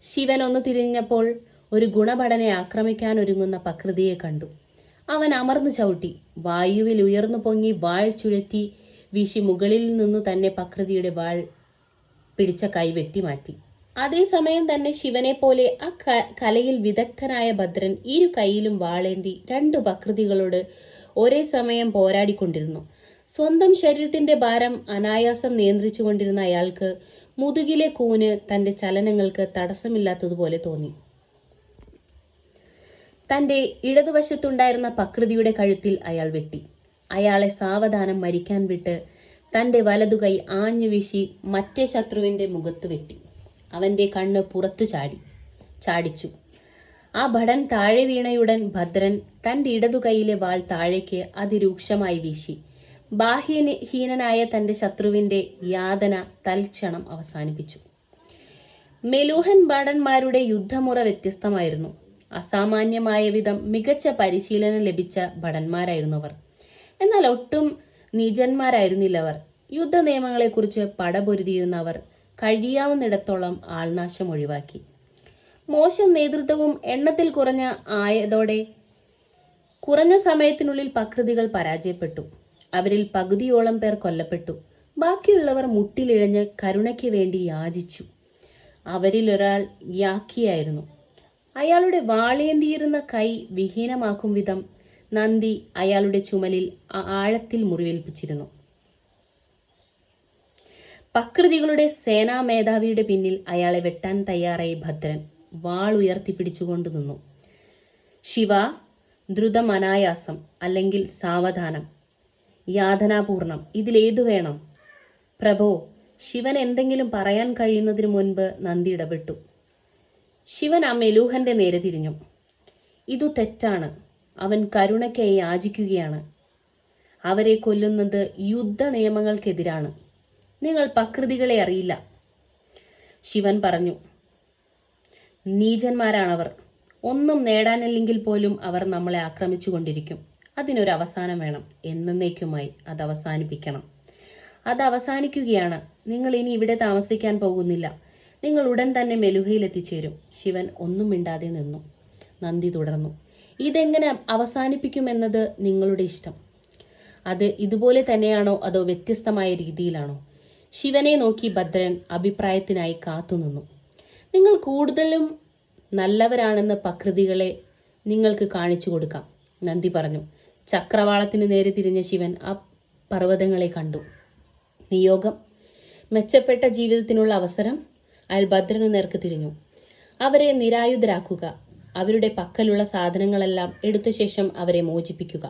A: ശിവൻ ഒന്ന് തിരിഞ്ഞപ്പോൾ ഒരു ഗുണഭടനെ ആക്രമിക്കാൻ ഒരുങ്ങുന്ന പക്രതിയെ കണ്ടു. അവൻ അമർന്നു ചവിട്ടി. വായുവിൽ ഉയർന്നു പൊങ്ങി വാൾ ചുഴറ്റി വീശി മുകളിൽ നിന്നു തന്നെ പക്രതിയുടെ വാൾ പിടിച്ച കൈ വെട്ടിമാറ്റി. അതേസമയം തന്നെ ശിവനെ പോലെ ആ കലയിൽ വിദഗ്ധനായ ഭദ്രൻ ഇരു കൈയിലും വാളേന്തി 2 പക്രതികളോട് ഒരേ സമയം പോരാടിക്കൊണ്ടിരുന്നു. സ്വന്തം ശരീരത്തിന്റെ ഭാരം അനായാസം നിയന്ത്രിച്ചുകൊണ്ടിരുന്ന അയാൾക്ക് മുതുകിലെ കൂന് തന്റെ ചലനങ്ങൾക്ക് തടസ്സമില്ലാത്തതുപോലെ തോന്നി. തന്റെ ഇടതുവശത്തുണ്ടായിരുന്ന പക്രതിയുടെ കഴുത്തിൽ അയാൾ വെട്ടി. അയാളെ സാവധാനം മരിക്കാൻ വിട്ട് തന്റെ വലതുകൈ ആഞ്ഞു വീശി മറ്റേ ശത്രുവിന്റെ മുഖത്ത് വെട്ടി. അവന്റെ കണ്ണ് പുറത്തു ചാടിച്ചു. ആ ഭടൻ താഴെ വീണയുടൻ ഭദ്രൻ തന്റെ ഇടതുകൈയിലെ വാൾ താഴേക്ക് അതിരൂക്ഷമായി വീശി ബാഹ്യഹീനനായ തന്റെ ശത്രുവിന്റെ യാതന തൽക്ഷണം അവസാനിപ്പിച്ചു. മെലൂഹൻ ഭടന്മാരുടെ യുദ്ധമുറ വ്യത്യസ്തമായിരുന്നു. അസാമാന്യമായ വിധം മികച്ച പരിശീലനം ലഭിച്ച ഭടന്മാരായിരുന്നു അവർ. എന്നാൽ ഒട്ടും നീചന്മാരായിരുന്നില്ലവർ. യുദ്ധ നിയമങ്ങളെക്കുറിച്ച് പടപൊരുതിയിരുന്നവർ കഴിയാവുന്നിടത്തോളം ആൾനാശം ഒഴിവാക്കി. മോശം നേതൃത്വവും എണ്ണത്തിൽ ആയതോടെ കുറഞ്ഞ സമയത്തിനുള്ളിൽ പക്രുതികൾ പരാജയപ്പെട്ടു. അവരിൽ പകുതിയോളം പേർ കൊല്ലപ്പെട്ടു. ബാക്കിയുള്ളവർ മുട്ടിലിഴഞ്ഞ് കരുണയ്ക്ക് വേണ്ടി യാചിച്ചു. അവരിൽ ഒരാൾ യാക്കിയായിരുന്നു. അയാളുടെ വാളേന്തിയിരുന്ന കൈ വിഹീനമാക്കും വിധം നന്ദി അയാളുടെ ചുമലിൽ ആഴത്തിൽ മുറിവേൽപ്പിച്ചിരുന്നു. പക്രുതികളുടെ സേനാ മേധാവിയുടെ പിന്നിൽ അയാളെ വെട്ടാൻ തയ്യാറായി ഭദ്രൻ വാൾ ഉയർത്തിപ്പിടിച്ചുകൊണ്ടു നിന്നു. ശിവ, ദ്രുതം അനായാസം, അല്ലെങ്കിൽ സാവധാനം, യാതനാപൂർണം, ഇതിലേതു വേണം? പ്രഭോ, ശിവൻ എന്തെങ്കിലും പറയാൻ കഴിയുന്നതിനു മുൻപ് നന്ദി ഇടപെട്ടു. ശിവൻ ആ മെലൂഹന്റെ നേരെ തിരിഞ്ഞു. ഇതു തെറ്റാണ്. അവൻ കരുണയ്ക്കായി യാചിക്കുകയാണ്. അവരെ കൊല്ലുന്നത് യുദ്ധ നിയമങ്ങൾക്കെതിരാണ്. നിങ്ങൾ പക്രുതികളെ അറിയില്ല. ശിവൻ പറഞ്ഞു. നീചന്മാരാണവർ. ഒന്നും നേടാനില്ലെങ്കിൽ പോലും അവർ നമ്മളെ ആക്രമിച്ചു കൊണ്ടിരിക്കും. അതിനൊരു അവസാനം വേണം. എന്നേക്കുമായി അത് അവസാനിപ്പിക്കണം. അത് അവസാനിക്കുകയാണ്. നിങ്ങൾ ഇനി ഇവിടെ താമസിക്കാൻ പോകുന്നില്ല. നിങ്ങൾ ഉടൻ തന്നെ മെലുഹയിൽ എത്തിച്ചേരും. ശിവൻ ഒന്നും മിണ്ടാതെ നിന്നു. നന്ദി തുടർന്നു. ഇതെങ്ങനെ അവസാനിപ്പിക്കുമെന്നത് നിങ്ങളുടെ ഇഷ്ടം. അത് ഇതുപോലെ തന്നെയാണോ അതോ വ്യത്യസ്തമായ രീതിയിലാണോ? ശിവനെ നോക്കി ഭദ്രൻ അഭിപ്രായത്തിനായി കാത്തുനിന്നു. നിങ്ങൾ കൂടുതലും നല്ലവരാണെന്ന് പക്രുതികളെ നിങ്ങൾക്ക് കാണിച്ചു കൊടുക്കാം, നന്ദി പറഞ്ഞു. ചക്രവാളത്തിന് നേരെ തിരിഞ്ഞ ശിവൻ ആ പർവ്വതങ്ങളെ കണ്ടു. നിയോഗം, മെച്ചപ്പെട്ട ജീവിതത്തിനുള്ള അവസരം. അയാൾ ഭദ്രനു നേർക്ക് തിരിഞ്ഞു. അവരെ നിരായുധരാക്കുക. അവരുടെ പക്കലുള്ള സാധനങ്ങളെല്ലാം എടുത്ത ശേഷം അവരെ മോചിപ്പിക്കുക.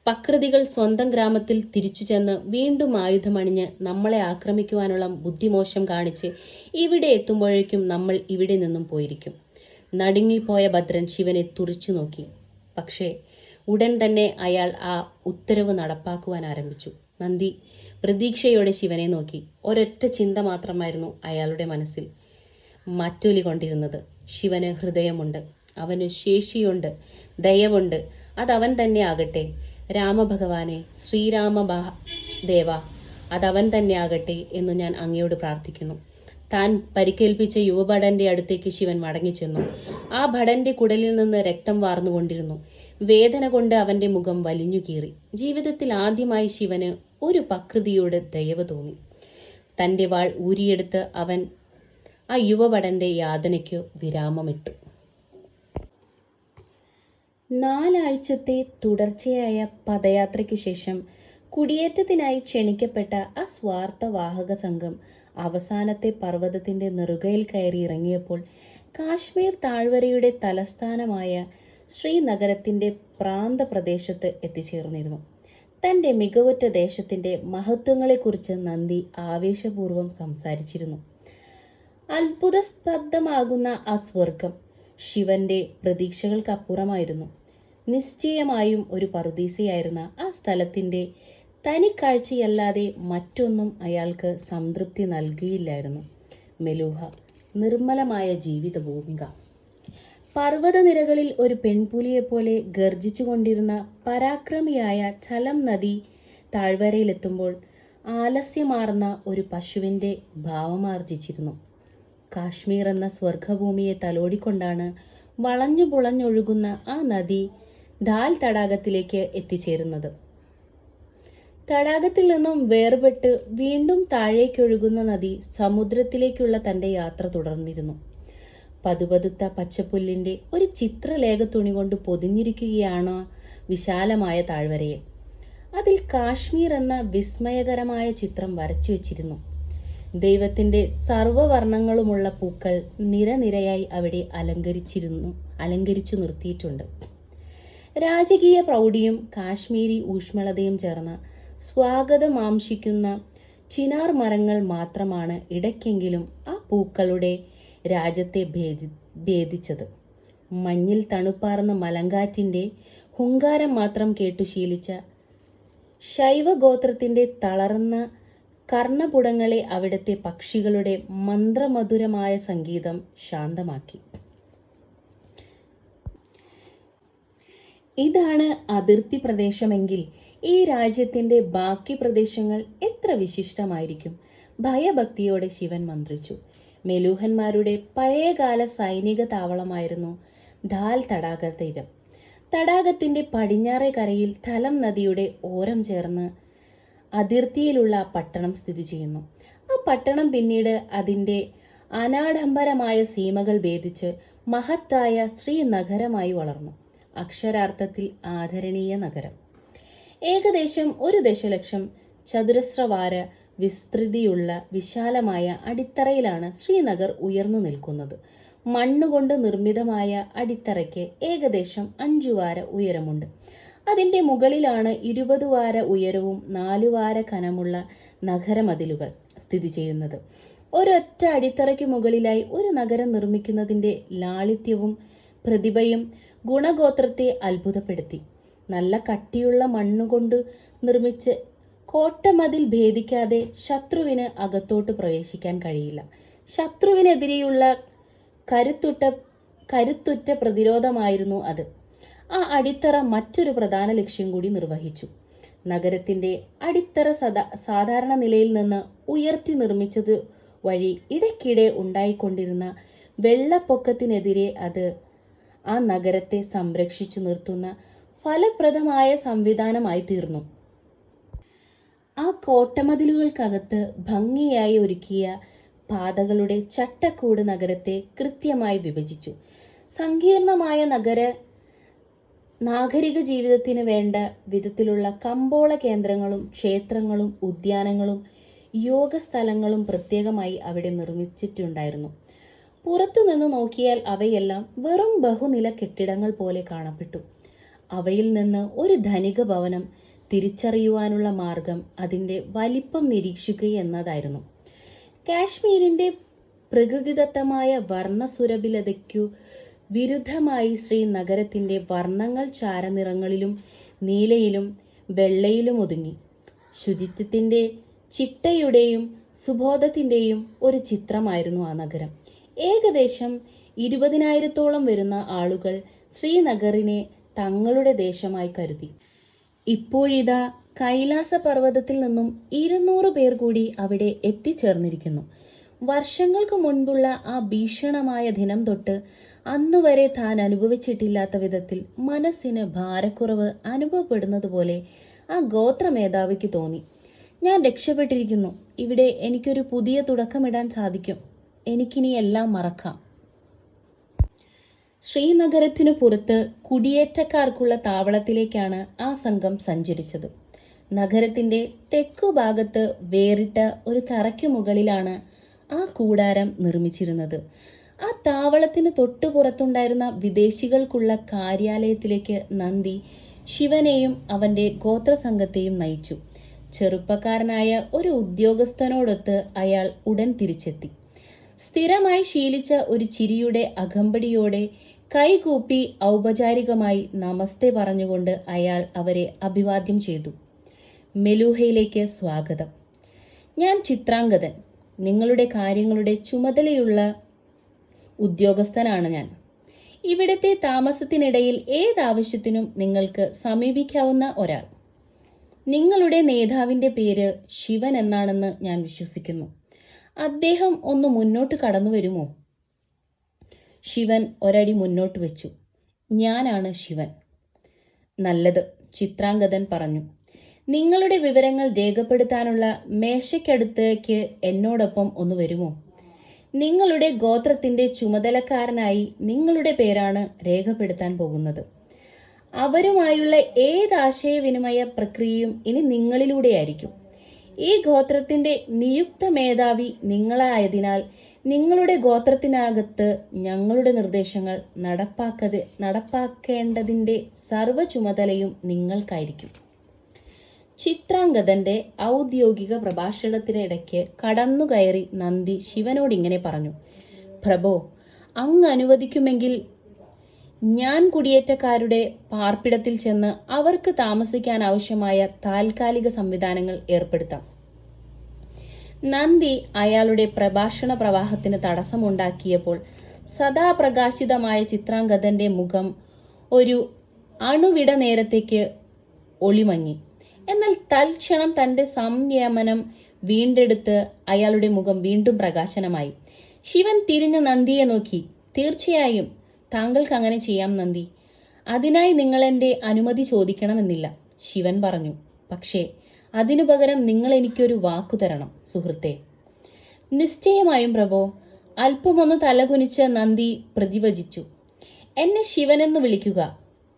A: പക്രുതികൾ സ്വന്തം ഗ്രാമത്തിൽ തിരിച്ചു ചെന്ന് വീണ്ടും ആയുധമണിഞ്ഞ് നമ്മളെ ആക്രമിക്കുവാനുള്ള ബുദ്ധിമോശം കാണിച്ച് ഇവിടെ എത്തുമ്പോഴേക്കും നമ്മൾ ഇവിടെ നിന്നും പോയിരിക്കും. നടുങ്ങിപ്പോയ ഭദ്രൻ ശിവനെ തുറിച്ചു നോക്കി. പക്ഷേ ഉടൻ തന്നെ അയാൾ ആ ഉത്തരവ് നടപ്പാക്കുവാൻ ആരംഭിച്ചു. നന്ദി പ്രതീക്ഷയോടെ ശിവനെ നോക്കി. ഒരൊറ്റ ചിന്ത മാത്രമായിരുന്നു അയാളുടെ മനസ്സിൽ മറ്റൊലി കൊണ്ടിരുന്നത്. ശിവന് ഹൃദയമുണ്ട്, അവന് ശേഷിയുണ്ട്, ദയവുണ്ട്. അതവൻ തന്നെ ആകട്ടെ. രാമഭഗവാനെ, ദേവ, അതവൻ തന്നെ ആകട്ടെ എന്ന് ഞാൻ അങ്ങയോട് പ്രാർത്ഥിക്കുന്നു. താൻ പരിക്കേൽപ്പിച്ച യുവഭടന്റെ അടുത്തേക്ക് ശിവൻ മടങ്ങിച്ചെന്നു. ആ ഭടന്റെ കുടലിൽ നിന്ന് രക്തം വാർന്നുകൊണ്ടിരുന്നു. വേദന കൊണ്ട് അവന്റെ മുഖം വലിഞ്ഞു കീറി. ജീവിതത്തിൽ ആദ്യമായി ശിവന് ഒരു പക്രുതിയോട് ദയവ് തോന്നി. തന്റെ വാൾ ഊരിയെടുത്ത് അവൻ ആ യുവഭടന്റെ യാതനയ്ക്കു വിരാമമിട്ടു. 4 ആഴ്ചത്തെ തുടർച്ചയായ പദയാത്രയ്ക്കു ശേഷം കുടിയേറ്റത്തിനായി ക്ഷണിക്കപ്പെട്ട ആ സ്വാർത്ഥ വാഹക സംഘം അവസാനത്തെ പർവ്വതത്തിന്റെ നെറുകയിൽ കയറി ഇറങ്ങിയപ്പോൾ കാശ്മീർ താഴ്വരയുടെ തലസ്ഥാനമായ ശ്രീനഗരത്തിന്റെ പ്രാന്തപ്രദേശത്ത് എത്തിച്ചേർന്നിരുന്നു. തന്റെ മികവുറ്റ ദേശത്തിന്റെ മഹത്വങ്ങളെക്കുറിച്ച് നന്ദി ആവേശപൂർവ്വം സംസാരിച്ചിരുന്നു. അത്ഭുതസ്തബ്ധമാകുന്ന ആ സ്വർഗം ശിവന്റെ പ്രതീക്ഷകൾക്കപ്പുറമായിരുന്നു. നിശ്ചയമായും ഒരു പറുദീസയായിരുന്ന ആ സ്ഥലത്തിന്റെ തനിക്കാഴ്ചയല്ലാതെ മറ്റൊന്നും അയാൾക്ക് സംതൃപ്തി നൽകിയില്ലായിരുന്നു. മെലൂഹ, നിർമ്മലമായ ജീവിത ഭൂമിക. പർവ്വതനിരകളിൽ ഒരു പെൺപുലിയെപ്പോലെ ഗർജിച്ചുകൊണ്ടിരുന്ന പരാക്രമിയായ ഝലം നദി താഴ്വരയിലെത്തുമ്പോൾ ആലസ്യമാർന്ന ഒരു പശുവിൻ്റെ ഭാവമാർജിച്ചിരുന്നു. കാശ്മീർ എന്ന സ്വർഗഭൂമിയെ തലോടിക്കൊണ്ടാണ് വളഞ്ഞു പുളഞ്ഞൊഴുകുന്ന ആ നദി ദാൽ തടാകത്തിലേക്ക് എത്തിച്ചേരുന്നത്. തടാകത്തിൽ നിന്നും വേർപെട്ട് വീണ്ടും താഴേക്കൊഴുകുന്ന നദി സമുദ്രത്തിലേക്കുള്ള തൻ്റെ യാത്ര തുടർന്നിരുന്നു. പതുപതുത്ത പച്ചപ്പുല്ലിൻ്റെ ഒരു ചിത്രലേഖ തുണി കൊണ്ട് പൊതിഞ്ഞിരിക്കുകയാണ് വിശാലമായ താഴ്വരയെ. അതിൽ കാശ്മീർ എന്ന വിസ്മയകരമായ ചിത്രം വരച്ചു വച്ചിരുന്നു. ദൈവത്തിൻ്റെ സർവ്വവർണ്ണങ്ങളുമുള്ള പൂക്കൾ നിരനിരയായി അവിടെ അലങ്കരിച്ചു നിർത്തിയിട്ടുണ്ട്. രാജകീയ പ്രൗഢിയും കാശ്മീരി ഊഷ്മളതയും ചേർന്ന സ്വാഗതമാംശിക്കുന്ന ചിനാർ മരങ്ങൾ മാത്രമാണ് ഇടയ്ക്കെങ്കിലും ആ പൂക്കളുടെ രാജ്യത്തെ ഭേദിച്ചത്. മഞ്ഞിൽ തണുപ്പാർന്ന മലങ്കാറ്റിൻ്റെ ഹുങ്കാരം മാത്രം കേട്ടു ശീലിച്ച ശൈവഗോത്രത്തിൻ്റെ തളർന്ന കർണപുടങ്ങളെ അവിടുത്തെ പക്ഷികളുടെ മന്ത്രമധുരമായ സംഗീതം ശാന്തമാക്കി. ഇതാണ് അതിർത്തി പ്രദേശമെങ്കിൽ ഈ രാജ്യത്തിൻ്റെ ബാക്കി പ്രദേശങ്ങൾ എത്ര വിശിഷ്ടമായിരിക്കും. ഭയഭക്തിയോടെ ശിവൻ മന്ത്രിച്ചു. മെലൂഹന്മാരുടെ പഴയകാല സൈനിക താവളമായിരുന്നു ധാൽ തടാക തീരം. തടാകത്തിന്റെ പടിഞ്ഞാറേ കരയിൽ ധലം നദിയുടെ ഓരം ചേർന്ന് അതിർത്തിയിലുള്ള പട്ടണം സ്ഥിതി ചെയ്യുന്നു. ആ പട്ടണം പിന്നീട് അതിൻ്റെ അനാഡംബരമായ സീമകൾ ഭേദിച്ച് മഹത്തായ ശ്രീനഗരമായി വളർന്നു. അക്ഷരാർത്ഥത്തിൽ ആദരണീയ നഗരം. ഏകദേശം 1 ദശലക്ഷം ചതുരശ്രവാര വിസ്തൃതിയുള്ള വിശാലമായ അടിത്തറയിലാണ് ശ്രീനഗർ ഉയർന്നു നിൽക്കുന്നത്. മണ്ണുകൊണ്ട് നിർമ്മിതമായ അടിത്തറയ്ക്ക് ഏകദേശം 5 വാര ഉയരമുണ്ട്. അതിൻ്റെ മുകളിലാണ് 20 വാര ഉയരവും 4 വാര കനമുള്ള നഗരമതിലുകൾ സ്ഥിതി ചെയ്യുന്നത്. ഒരൊറ്റ അടിത്തറയ്ക്ക് മുകളിലായി ഒരു നഗരം നിർമ്മിക്കുന്നതിൻ്റെ ലാളിത്യവും പ്രതിഭയും ഗുണഗോത്രത്തെ അത്ഭുതപ്പെടുത്തി. നല്ല കട്ടിയുള്ള മണ്ണുകൊണ്ട് നിർമ്മിച്ച് കോട്ടമതിൽ ഭേദിക്കാതെ ശത്രുവിന് അകത്തോട്ട് പ്രവേശിക്കാൻ കഴിയില്ല. ശത്രുവിനെതിരെയുള്ള കരുത്തുറ്റ പ്രതിരോധമായിരുന്നു അത്. ആ അടിത്തറ മറ്റൊരു പ്രധാന ലക്ഷ്യം കൂടി നിർവഹിച്ചു. നഗരത്തിൻ്റെ അടിത്തറ സാധാരണ നിലയിൽ നിന്ന് ഉയർത്തി നിർമ്മിച്ചത് വഴി ഇടയ്ക്കിടെ ഉണ്ടായിക്കൊണ്ടിരുന്ന വെള്ളപ്പൊക്കത്തിനെതിരെ അത് ആ നഗരത്തെ സംരക്ഷിച്ചു നിർത്തുന്ന ഫലപ്രദമായ സംവിധാനമായി തീർന്നു. ആ കോട്ടമതിലുകൾക്കകത്ത് ഭംഗിയായി ഒരുക്കിയ പാതകളുടെ ചട്ടക്കൂട് നഗരത്തെ കൃത്യമായി വിഭജിച്ചു. സങ്കീർണമായ നാഗരിക ജീവിതത്തിന് വേണ്ട വിധത്തിലുള്ള കമ്പോള കേന്ദ്രങ്ങളും ക്ഷേത്രങ്ങളും ഉദ്യാനങ്ങളും യോഗസ്ഥലങ്ങളും പ്രത്യേകമായി അവിടെ നിർമ്മിച്ചിട്ടുണ്ടായിരുന്നു. പുറത്തുനിന്ന് നോക്കിയാൽ അവയെല്ലാം വെറും ബഹുനില കെട്ടിടങ്ങൾ പോലെ കാണപ്പെട്ടു. അവയിൽ നിന്ന് ഒരു ധനിക ഭവനം തിരിച്ചറിയുവാനുള്ള മാർഗം അതിൻ്റെ വലിപ്പം നിരീക്ഷിക്കുക എന്നതായിരുന്നു. കാശ്മീരിൻ്റെ പ്രകൃതിദത്തമായ വർണ്ണസുരഭിലതയ്ക്കു വിരുദ്ധമായി ശ്രീനഗരത്തിൻ്റെ വർണ്ണങ്ങൾ ചാരനിറങ്ങളിലും നീലയിലും വെള്ളയിലും ഒതുങ്ങി. ശുചിത്വത്തിൻ്റെ ചിട്ടയുടെയും സുബോധത്തിൻ്റെയും ഒരു ചിത്രമായിരുന്നു ആ നഗരം. ഏകദേശം 20,000-ഓളം വരുന്ന ആളുകൾ ശ്രീനഗറിനെ തങ്ങളുടെ ദേശമായി കരുതി. ഇപ്പോഴിതാ കൈലാസ പർവ്വതത്തിൽ നിന്നും 200 പേർ കൂടി അവിടെ എത്തിച്ചേർന്നിരിക്കുന്നു. വർഷങ്ങൾക്ക് മുൻപുള്ള ആ ഭീഷണമായ ദിനം തൊട്ട് അന്നുവരെ താൻ അനുഭവിച്ചിട്ടില്ലാത്ത വിധത്തിൽ മനസ്സിന് ഭാരക്കുറവ് അനുഭവപ്പെടുന്നത് പോലെ ആ ഗോത്ര മേധാവിക്ക് തോന്നി. ഞാൻ രക്ഷപ്പെട്ടിരിക്കുന്നു. ഇവിടെ എനിക്കൊരു പുതിയ തുടക്കമിടാൻ സാധിക്കും. എനിക്കിനി എല്ലാം മറക്കാം. ശ്രീനഗരത്തിനു പുറത്ത് കുടിയേറ്റക്കാർക്കുള്ള താവളത്തിലേക്കാണ് ആ സംഘം സഞ്ചരിച്ചത്. നഗരത്തിൻ്റെ തെക്കുഭാഗത്ത് വേറിട്ട ഒരു തറയ്ക്കു മുകളിലാണ് ആ കൂടാരം നിർമ്മിച്ചിരുന്നത്. ആ താവളത്തിന് തൊട്ടുപുറത്തുണ്ടായിരുന്ന വിദേശികൾക്കുള്ള കാര്യാലയത്തിലേക്ക് നന്ദി ശിവനെയും അവൻ്റെ ഗോത്രസംഘത്തെയും നയിച്ചു. ചെറുപ്പക്കാരനായ ഒരു ഉദ്യോഗസ്ഥനോടൊത്ത് അയാൾ ഉടൻ തിരിച്ചെത്തി. സ്ഥിരമായി ശീലിച്ച ഒരു ചിരിയുടെ അകമ്പടിയോടെ കൈകൂപ്പി ഔപചാരികമായി നമസ്തേ പറഞ്ഞുകൊണ്ട് അയാൾ അവരെ അഭിവാദ്യം ചെയ്തു. മെലൂഹയിലേക്ക് സ്വാഗതം. ഞാൻ ചിത്രാംഗതൻ. നിങ്ങളുടെ കാര്യങ്ങളുടെ ചുമതലയുള്ള ഉദ്യോഗസ്ഥനാണ് ഞാൻ. ഇവിടുത്തെ താമസത്തിനിടയിൽ ഏതാവശ്യത്തിനും നിങ്ങൾക്ക് സമീപിക്കാവുന്ന ഒരാൾ. നിങ്ങളുടെ നേതാവിൻ്റെ പേര് ശിവൻ എന്നാണെന്ന് ഞാൻ വിശ്വസിക്കുന്നു. അദ്ദേഹം ഒന്ന് മുന്നോട്ട് കടന്നു വരുമോ? ശിവൻ ഒരടി മുന്നോട്ട് വെച്ചു. ഞാനാണ് ശിവൻ. നല്ലത്, ചിത്രാംഗതൻ പറഞ്ഞു. നിങ്ങളുടെ വിവരങ്ങൾ രേഖപ്പെടുത്താനുള്ള മേശയ്ക്കടുത്തേക്ക് എന്നോടൊപ്പം ഒന്ന് വരുമോ? നിങ്ങളുടെ ഗോത്രത്തിൻ്റെ ചുമതലക്കാരനായി നിങ്ങളുടെ പേരാണ് രേഖപ്പെടുത്താൻ പോകുന്നത്. അവരുമായുള്ള ഏതാശയവിനിമയ പ്രക്രിയയും ഇനി നിങ്ങളിലൂടെയായിരിക്കും. ഈ ഗോത്രത്തിൻ്റെ നിയുക്ത മേധാവി നിങ്ങളായതിനാൽ നിങ്ങളുടെ ഗോത്രത്തിനകത്ത് ഞങ്ങളുടെ നിർദ്ദേശങ്ങൾ നടപ്പാക്കേണ്ടതിൻ്റെ സർവ്വ ചുമതലയും നിങ്ങൾക്കായിരിക്കും. ചിത്രാംഗതൻ്റെ ഔദ്യോഗിക പ്രഭാഷണത്തിനിടയ്ക്ക് കടന്നുകയറി നന്ദി ശിവനോടിങ്ങനെ പറഞ്ഞു. പ്രഭോ, അങ്ങ് അനുവദിക്കുമെങ്കിൽ ഞാൻ കുടിയേറ്റക്കാരുടെ പാർപ്പിടത്തിൽ ചെന്ന് അവർക്ക് താമസിക്കാൻ ആവശ്യമായ താൽക്കാലിക സംവിധാനങ്ങൾ ഏർപ്പെടുത്താം. നന്ദി അയാളുടെ പ്രഭാഷണ പ്രവാഹത്തിന് തടസ്സമുണ്ടാക്കിയപ്പോൾ സദാപ്രകാശിതമായ ചിത്രാംഗതൻ്റെ മുഖം ഒരു അണുവിട നേരത്തേക്ക് ഒളിമങ്ങി. എന്നാൽ തൽക്ഷണം തൻ്റെ സംയമനം വീണ്ടെടുത്ത് അയാളുടെ മുഖം വീണ്ടും പ്രകാശനമായി. ശിവൻ തിരിഞ്ഞ് നന്ദിയെ നോക്കി. തീർച്ചയായും താങ്കൾക്ക് അങ്ങനെ ചെയ്യാം നന്ദി. അതിനായി നിങ്ങൾ എൻ്റെ അനുമതി ചോദിക്കണമെന്നില്ല, ശിവൻ പറഞ്ഞു. പക്ഷേ അതിനു പകരം നിങ്ങൾ എനിക്കൊരു വാക്കു തരണം സുഹൃത്തെ. നിശ്ചയമായും പ്രഭോ. അല്പമൊന്ന് തലകുനിച്ച് നന്ദി പ്രതിവചിച്ചു. എന്നെ ശിവനെന്ന് വിളിക്കുക,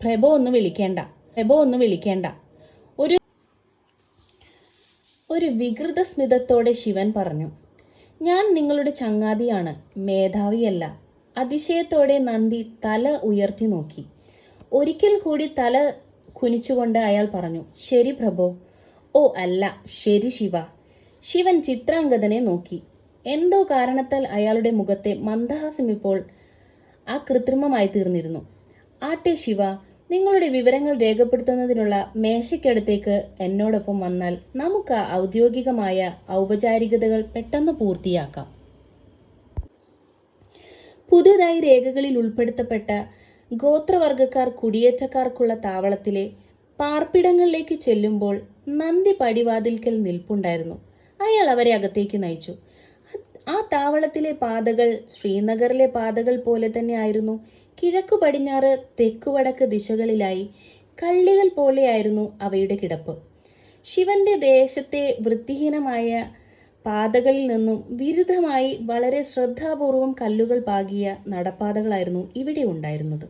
A: പ്രഭോ ഒന്ന് വിളിക്കേണ്ട. ഒരു വികൃത സ്മിതത്തോടെ ശിവൻ പറഞ്ഞു. ഞാൻ നിങ്ങളുടെ ചങ്ങാതിയാണ്, മേധാവിയല്ല. അതിശയത്തോടെ നന്ദി തല ഉയർത്തി നോക്കി. ഒരിക്കൽ കൂടി തല കുനിച്ചുകൊണ്ട് അയാൾ പറഞ്ഞു, ശരി പ്രഭോ. ഓ അല്ല, ശരി ശിവ. ശിവൻ ചിത്രാംഗതനെ നോക്കി. എന്തോ കാരണത്താൽ അയാളുടെ മുഖത്തെ മന്ദഹാസം ഇപ്പോൾ കൃത്രിമമായി തീർന്നിരുന്നു. ആട്ടെ ശിവ, നിങ്ങളുടെ വിവരങ്ങൾ രേഖപ്പെടുത്തുന്നതിനുള്ള മേശയ്ക്കടുത്തേക്ക് എന്നോടൊപ്പം വന്നാൽ നമുക്ക് ഔദ്യോഗികമായ ഔപചാരികതകൾ പെട്ടെന്ന് പൂർത്തിയാക്കാം. പുതുതായി രേഖകളിൽ ഉൾപ്പെടുത്തപ്പെട്ട ഗോത്രവർഗക്കാർ കുടിയേറ്റക്കാർക്കുള്ള താവളത്തിലെ പാർപ്പിടങ്ങളിലേക്ക് ചെല്ലുമ്പോൾ നന്ദി പടിവാതിൽക്കൽ നിൽപ്പുണ്ടായിരുന്നു. അയാൾ അവരെ അകത്തേക്ക് നയിച്ചു. ആ താവളത്തിലെ പാതകൾ ശ്രീനഗറിലെ പാതകൾ പോലെ തന്നെ ആയിരുന്നു. കിഴക്കു പടിഞ്ഞാറ് തെക്കു വടക്ക് ദിശകളിലായി കള്ളികൾ പോലെയായിരുന്നു അവയുടെ കിടപ്പ്. ശിവന്റെ ദേശത്തെ വൃത്തിഹീനമായ പാതകളിൽ നിന്നും വിരുദ്ധമായി വളരെ ശ്രദ്ധാപൂർവം കല്ലുകൾ പാകിയ നടപ്പാതകളായിരുന്നു ഇവിടെ ഉണ്ടായിരുന്നത്.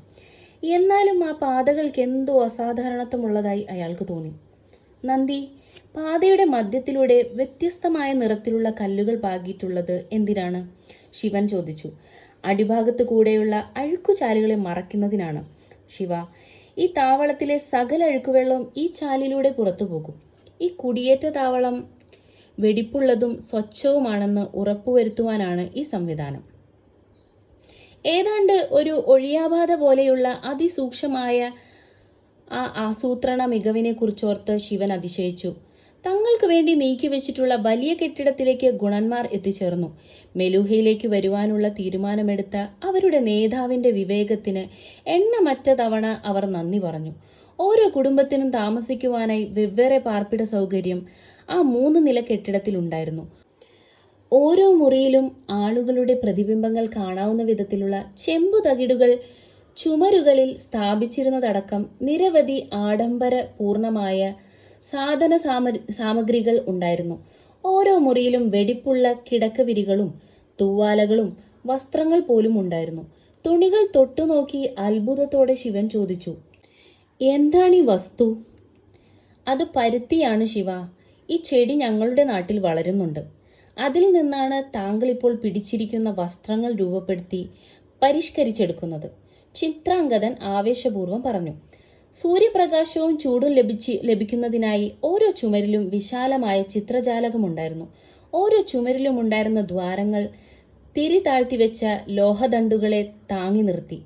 A: എന്നാലും ആ പാതകൾക്ക് എന്തോ അസാധാരണത്വമുള്ളതായി അയാൾക്ക് തോന്നി. നന്ദി, പാതയുടെ മധ്യത്തിലൂടെ വ്യത്യസ്തമായ നിറത്തിലുള്ള കല്ലുകൾ പാകിയിട്ടുള്ളത് എന്തിനാണ്? ശിവൻ ചോദിച്ചു. അടിഭാഗത്ത് കൂടെയുള്ള അഴുക്കുചാലുകളെ മറയ്ക്കുന്നതിനാണ് ശിവ. ഈ താവളത്തിലെ സകല അഴുക്കുവെള്ളവും ഈ ചാലിലൂടെ പുറത്തു പോകും. ഈ കുടിയേറ്റ താവളം വെടിപ്പുള്ളതും സ്വച്ഛവുമാണെന്ന് ഉറപ്പുവരുത്തുവാനാണ് ഈ സംവിധാനം. ഏതാണ്ട് ഒരു ഒഴിയാബാധ പോലെയുള്ള അതിസൂക്ഷ്മമായ ആ ആസൂത്രണ മികവിനെ കുറിച്ചോർത്ത് ശിവൻ അതിശയിച്ചു. തങ്ങൾക്ക് വേണ്ടി നീക്കിവെച്ചിട്ടുള്ള വലിയ കെട്ടിടത്തിലേക്ക് ഗുണന്മാർ എത്തിച്ചേർന്നു. മെലൂഹയിലേക്ക് വരുവാനുള്ള തീരുമാനമെടുത്ത അവരുടെ നേതാവിന്റെ വിവേകത്തിന് എണ്ണമറ്റ തവണ അവർ നന്ദി പറഞ്ഞു. ഓരോ കുടുംബത്തിനും താമസിക്കുവാനായി വെവ്വേറെ പാർപ്പിട സൗകര്യം ആ 3 നില കെട്ടിടത്തിലുണ്ടായിരുന്നു. ഓരോ മുറിയിലും ആളുകളുടെ പ്രതിബിംബങ്ങൾ കാണാവുന്ന വിധത്തിലുള്ള ചെമ്പു തകിടുകൾ ചുമരുകളിൽ സ്ഥാപിച്ചിരുന്നതടക്കം നിരവധി ആഡംബര പൂർണമായ സാമഗ്രികൾ ഉണ്ടായിരുന്നു. ഓരോ മുറിയിലും വെടിപ്പുള്ള കിടക്കവിരികളും തൂവാലകളും വസ്ത്രങ്ങൾ പോലും ഉണ്ടായിരുന്നു. തുണികൾ തൊട്ടുനോക്കി അത്ഭുതത്തോടെ ശിവൻ ചോദിച്ചു, എന്താണീ വസ്തു? അത് പരുത്തിയാണ് ശിവ. ഈ ചെടി ഞങ്ങളുടെ നാട്ടിൽ വളരുന്നുണ്ട്. അതിൽ നിന്നാണ് താങ്കൾ ഇപ്പോൾ പിടിച്ചിരിക്കുന്ന വസ്ത്രങ്ങൾ രൂപപ്പെടുത്തി പരിഷ്കരിച്ചെടുക്കുന്നത്, ചിത്രാംഗതൻ ആവേശപൂർവ്വം പറഞ്ഞു. സൂര്യപ്രകാശവും ചൂടും ലഭിക്കുന്നതിനായി ഓരോ ചുമരിലും വിശാലമായ ചിത്രജാലകമുണ്ടായിരുന്നു. ഓരോ ചുമരിലും ഉണ്ടായിരുന്ന ദ്വാരങ്ങൾ തിരി താഴ്ത്തിവെച്ച ലോഹദണ്ഡുകളെ താങ്ങി നിർത്തി.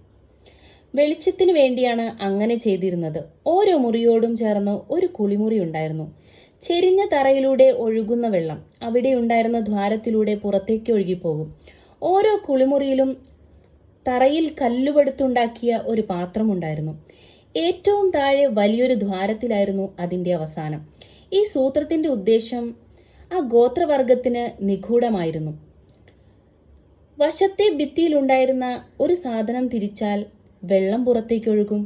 A: വെളിച്ചത്തിനു വേണ്ടിയാണ് അങ്ങനെ ചെയ്തിരുന്നത്. ഓരോ മുറിയോടും ചേർന്ന് ഒരു കുളിമുറി ഉണ്ടായിരുന്നു. ചെരിഞ്ഞ തറയിലൂടെ ഒഴുകുന്ന വെള്ളം അവിടെയുണ്ടായിരുന്ന ദ്വാരത്തിലൂടെ പുറത്തേക്ക് ഒഴുകിപ്പോകും. ഓരോ കുളിമുറിയിലും തറയിൽ കല്ലുപടുത്തുണ്ടാക്കിയ ഒരു പാത്രമുണ്ടായിരുന്നു. ഏറ്റവും താഴെ വലിയൊരു ദ്വാരത്തിലായിരുന്നു അതിൻ്റെ അവസാനം. ഈ സൂത്രത്തിന്റെ ഉദ്ദേശം ആ ഗോത്രവർഗത്തിന് നിഗൂഢമായിരുന്നു. വശത്തെ ഭിത്തിയിലുണ്ടായിരുന്ന ഒരു സാധനം തിരിച്ചാൽ വെള്ളം പുറത്തേക്കൊഴുകും.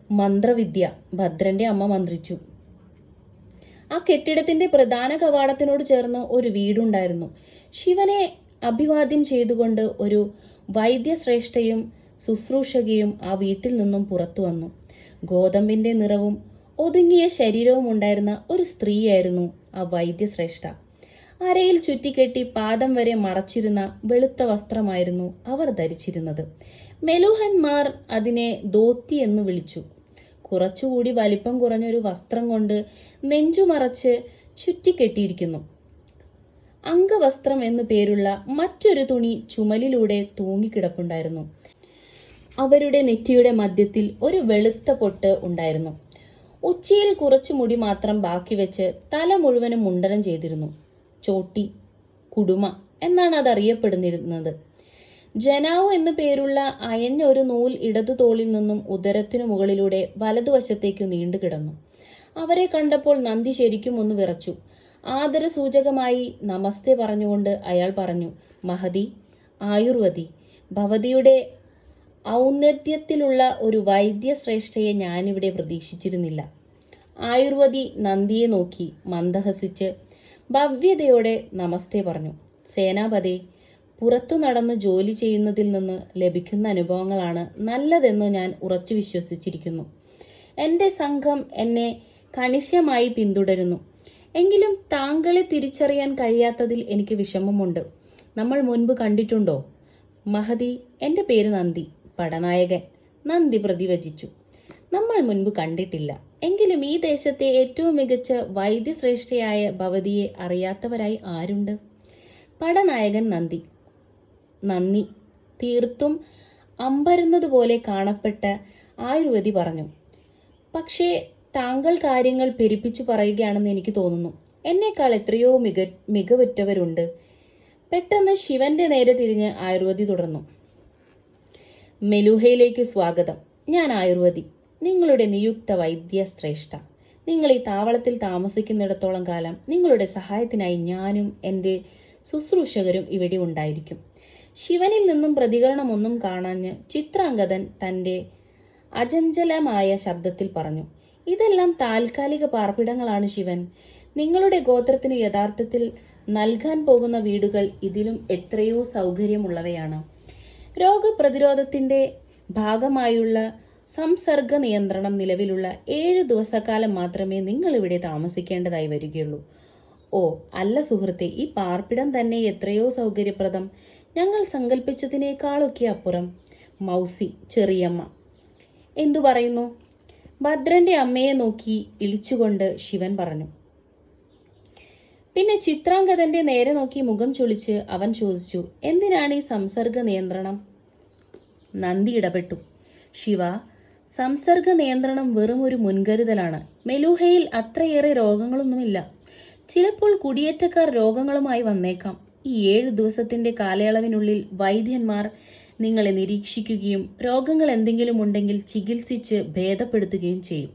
A: മന്ത്രവിദ്യ, ഭദ്രന്റെ അമ്മ മന്ത്രിച്ചു. ആ കെട്ടിടത്തിന്റെ പ്രധാന കവാടത്തിനോട് ചേർന്ന് ഒരു വീടുണ്ടായിരുന്നു. ശിവനെ അഭിവാദ്യം ചെയ്തുകൊണ്ട് ഒരു വൈദ്യശ്രേഷ്ഠയും ശുശ്രൂഷകയും ആ വീട്ടിൽ നിന്നും പുറത്തു വന്നു. ഗോതമ്പിന്റെ നിറവും ഒതുങ്ങിയ ശരീരവും ഉണ്ടായിരുന്ന ഒരു സ്ത്രീയായിരുന്നു ആ വൈദ്യശ്രേഷ്ഠ. അരയിൽ ചുറ്റിക്കെട്ടി പാദം വരെ മറച്ചിരുന്ന വെളുത്ത വസ്ത്രമായിരുന്നു അവർ ധരിച്ചിരുന്നത്. മെലൂഹന്മാർ അതിനെ ധോത്തി എന്ന് വിളിച്ചു. കുറച്ചുകൂടി വലിപ്പം കുറഞ്ഞൊരു വസ്ത്രം കൊണ്ട് നെഞ്ചുമറച്ച് ചുറ്റിക്കെട്ടിയിരിക്കുന്നു. അംഗവസ്ത്രം എന്നു പേരുള്ള മറ്റൊരു തുണി ചുമലിലൂടെ തൂങ്ങിക്കിടപ്പുണ്ടായിരുന്നു. അവരുടെ നെറ്റിയുടെ മധ്യത്തിൽ ഒരു വെളുത്ത പൊട്ട് ഉണ്ടായിരുന്നു. ഉച്ചിയിൽ കുറച്ചു മുടി മാത്രം ബാക്കി വെച്ച് തല മുഴുവനും മുണ്ടനം ചെയ്തിരുന്നു. ചോട്ടി, കുടുമ എന്നാണ് അത് അറിയപ്പെടുന്നിരുന്നത്. ജനാവു എന്നു പേരുള്ള അയഞ്ഞ ഒരു നൂൽ ഇടതു തോളിൽ നിന്നും ഉദരത്തിനു മുകളിലൂടെ വലതുവശത്തേക്ക് നീണ്ടുകിടന്നു. അവരെ കണ്ടപ്പോൾ നന്ദി ശരിക്കും ഒന്ന് വിറച്ചു. ആദരസൂചകമായി നമസ്തേ പറഞ്ഞുകൊണ്ട് അയാൾ പറഞ്ഞു, മഹതി, ആയുർവദി, ഭവതിയുടെ ഔന്നത്യത്തിലുള്ള ഒരു വൈദ്യശ്രേഷ്ഠയെ ഞാനിവിടെ പ്രതീക്ഷിച്ചിരുന്നില്ല. ആയുർവദി നന്ദിയെ നോക്കി മന്ദഹസിച്ച് ഭവ്യതയോടെ നമസ്തേ പറഞ്ഞു. സേനാപതി, പുറത്തു നടന്ന് ജോലി ചെയ്യുന്നതിൽ നിന്ന് ലഭിക്കുന്ന അനുഭവങ്ങളാണ് നല്ലതെന്ന് ഞാൻ ഉറച്ചു വിശ്വസിച്ചിരിക്കുന്നു. എൻ്റെ സംഘം എന്നെ കണിശമായി പിന്തുടരുന്നു. എങ്കിലും താങ്കളെ തിരിച്ചറിയാൻ കഴിയാത്തതിൽ എനിക്ക് വിഷമമുണ്ട്. നമ്മൾ മുൻപ് കണ്ടിട്ടുണ്ടോ? മഹതി, എൻ്റെ പേര് നന്ദി. പടനായകൻ നന്ദി പ്രതിവചിച്ചു. നമ്മൾ മുൻപ് കണ്ടിട്ടില്ല. എങ്കിലും ഈ ദേശത്തെ ഏറ്റവും മികച്ച വൈദ്യശ്രേഷ്ഠയായ ഭവതിയെ അറിയാത്തവരായി ആരുണ്ട്? പടനായകൻ നന്ദി തീർത്തും അമ്പരന്നതുപോലെ കാണപ്പെട്ട ആയുർവേദി പറഞ്ഞു. പക്ഷേ താങ്കൾ കാര്യങ്ങൾ പെരുപ്പിച്ചു പറയുകയാണെന്ന് എനിക്ക് തോന്നുന്നു. എന്നേക്കാൾ എത്രയോ മികവുറ്റവരുണ്ട്. പെട്ടെന്ന് ശിവന്റെ നേരെ തിരിഞ്ഞ് ആയുർവേദി തുടർന്നു. മെലൂഹയിലേക്ക് സ്വാഗതം. ഞാൻ ആയുർവേദി, നിങ്ങളുടെ നിയുക്ത വൈദ്യശ്രേഷ്ഠ. നിങ്ങൾ ഈ താവളത്തിൽ താമസിക്കുന്നിടത്തോളം കാലം നിങ്ങളുടെ സഹായത്തിനായി ഞാനും എൻ്റെ ശുശ്രൂഷകരും ഇവിടെ ഉണ്ടായിരിക്കും. ശിവനിൽ നിന്നും പ്രതികരണമൊന്നും കാണാഞ്ഞ് ചിത്രാംഗതൻ തൻ്റെ അചഞ്ചലമായ ശബ്ദത്തിൽ പറഞ്ഞു. ഇതെല്ലാം താൽക്കാലിക പാർപ്പിടങ്ങളാണ് ശിവൻ. നിങ്ങളുടെ ഗോത്രത്തിന് യഥാർത്ഥത്തിൽ നൽകാൻ പോകുന്ന വീടുകൾ ഇതിലും എത്രയോ സൗകര്യമുള്ളവയാണ്. രോഗപ്രതിരോധത്തിൻ്റെ ഭാഗമായുള്ള സംസർഗ നിയന്ത്രണം നിലവിലുള്ള 7 ദിവസക്കാലം മാത്രമേ നിങ്ങളിവിടെ താമസിക്കേണ്ടതായി വരികയുള്ളൂ. ഓ അല്ല സുഹൃത്തെ, ഈ പാർപ്പിടം തന്നെ എത്രയോ സൗകര്യപ്രദം. ഞങ്ങൾ സങ്കല്പിച്ചതിനേക്കാളൊക്കെ അപ്പുറം. മൗസി, ചെറിയമ്മ എന്തു പറയുന്നു? ഭദ്രന്റെ അമ്മയെ നോക്കി ഇളിച്ചുകൊണ്ട് ശിവൻ പറഞ്ഞു. പിന്നെ ചിത്രാംഗതന്റെ നേരെ നോക്കി മുഖം ചൊളിച്ച് അവൻ ചോദിച്ചു, എന്തിനാണ് ഈ സംസർഗ നിയന്ത്രണം? നന്ദി ഇടപെട്ടു. ശിവ, സംസർഗ നിയന്ത്രണം വെറും ഒരു മുൻകരുതലാണ്. മെലൂഹയിൽ അത്രയേറെ രോഗങ്ങളൊന്നുമില്ല. ചിലപ്പോൾ കുടിയേറ്റക്കാർ രോഗങ്ങളുമായി വന്നേക്കാം. ഈ 7 ദിവസത്തിന്റെ കാലയളവിനുള്ളിൽ വൈദ്യന്മാർ നിങ്ങളെ നിരീക്ഷിക്കുകയും രോഗങ്ങൾ എന്തെങ്കിലും ഉണ്ടെങ്കിൽ ചികിത്സിച്ച് ഭേദപ്പെടുത്തുകയും ചെയ്യും.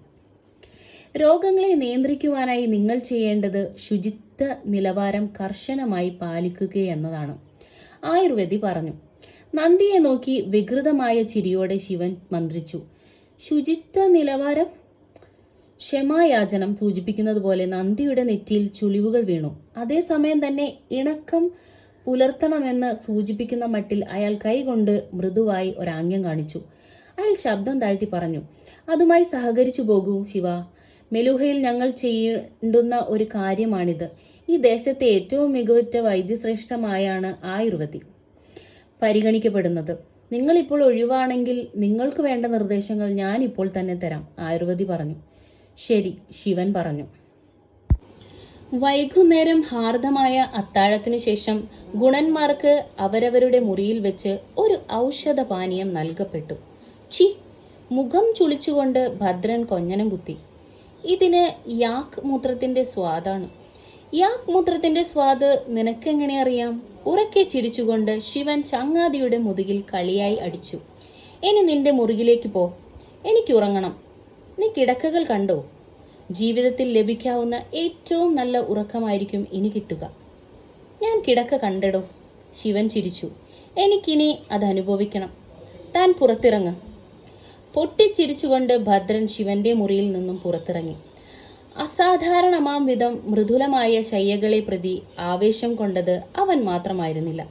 A: രോഗങ്ങളെ നിയന്ത്രിക്കുവാനായി നിങ്ങൾ ചെയ്യേണ്ടത് ശുചിത്വ നിലവാരം കർശനമായി പാലിക്കുകയെന്നതാണ്, ആയുർവേദി പറഞ്ഞു. നന്ദിയെ നോക്കി വികൃതമായ ചിരിയോടെ ശിവൻ മന്ത്രിച്ചു. ശുചിത്വ നിലവാരം? ക്ഷമായാചനം സൂചിപ്പിക്കുന്നത് പോലെ നന്ദിയുടെ നെറ്റിയിൽ ചുളിവുകൾ വീണു. അതേസമയം തന്നെ ഇണക്കം പുലർത്തണമെന്ന് സൂചിപ്പിക്കുന്ന മട്ടിൽ അയാൾ കൈകൊണ്ട് മൃദുവായി ഒരാംഗ്യം കാണിച്ചു. അയാൾ ശബ്ദം താഴ്ത്തി പറഞ്ഞു, അതുമായി സഹകരിച്ചു പോകൂ ശിവ. മെലൂഹയിൽ ഞങ്ങൾ ചെയ്യേണ്ടുന്ന ഒരു കാര്യമാണിത്. ഈ ദേശത്തെ ഏറ്റവും മികവുറ്റ വൈദ്യശ്രേഷ്ഠമായാണ് ആയുർവേദി പരിഗണിക്കപ്പെടുന്നത്. നിങ്ങളിപ്പോൾ ഒഴിവാണെങ്കിൽ നിങ്ങൾക്ക് വേണ്ട നിർദ്ദേശങ്ങൾ ഞാൻ ഇപ്പോൾ തന്നെ തരാം, ആയുർവേദി പറഞ്ഞു. ശരി, ശിവൻ പറഞ്ഞു. വൈകുന്നേരം ഹാർദമായ അത്താഴത്തിനു ശേഷം ഗുണന്മാർക്ക് അവരവരുടെ മുറിയിൽ വെച്ച് ഒരു ഔഷധപാനീയം നൽകപ്പെട്ടു. ചി, മുഖം ചുളിച്ചുകൊണ്ട് ഭദ്രൻ കൊഞ്ഞനം കുത്തി. ഇതിന് യാക് മൂത്രത്തിന്റെ സ്വാദാണ്. യാക് മൂത്രത്തിന്റെ സ്വാദ് നിനക്കെങ്ങനെ അറിയാം? ഉറക്കെ ചിരിച്ചുകൊണ്ട് ശിവൻ ചങ്ങാതിയുടെ മുതുകിൽ കളിയായി അടിച്ചു. ഇനി നിന്റെ മുറിയിലേക്ക് പോ, എനിക്ക് ഉറങ്ങണം. നീ കിടക്കകൾ കണ്ടോ? ജീവിതത്തിൽ ലഭിക്കാവുന്ന ഏറ്റവും നല്ല ഉറക്കമായിരിക്കും ഇനി കിട്ടുക. ഞാൻ കിടക്ക കണ്ടടോ. ശിവൻ ചിരിച്ചു. എനിക്കിനി അത് അനുഭവിക്കണം. താൻ പുറത്തിറങ്ങ്. പൊട്ടിച്ചിരിച്ചുകൊണ്ട് ഭദ്രൻ ശിവന്റെ മുറിയിൽ നിന്നും പുറത്തിറങ്ങി. അസാധാരണമാം വിധം മൃദുലമായ ശയ്യകളെ പ്രതി ആവേശം കൊണ്ടത് അവൻ മാത്രമായിരുന്നില്ല.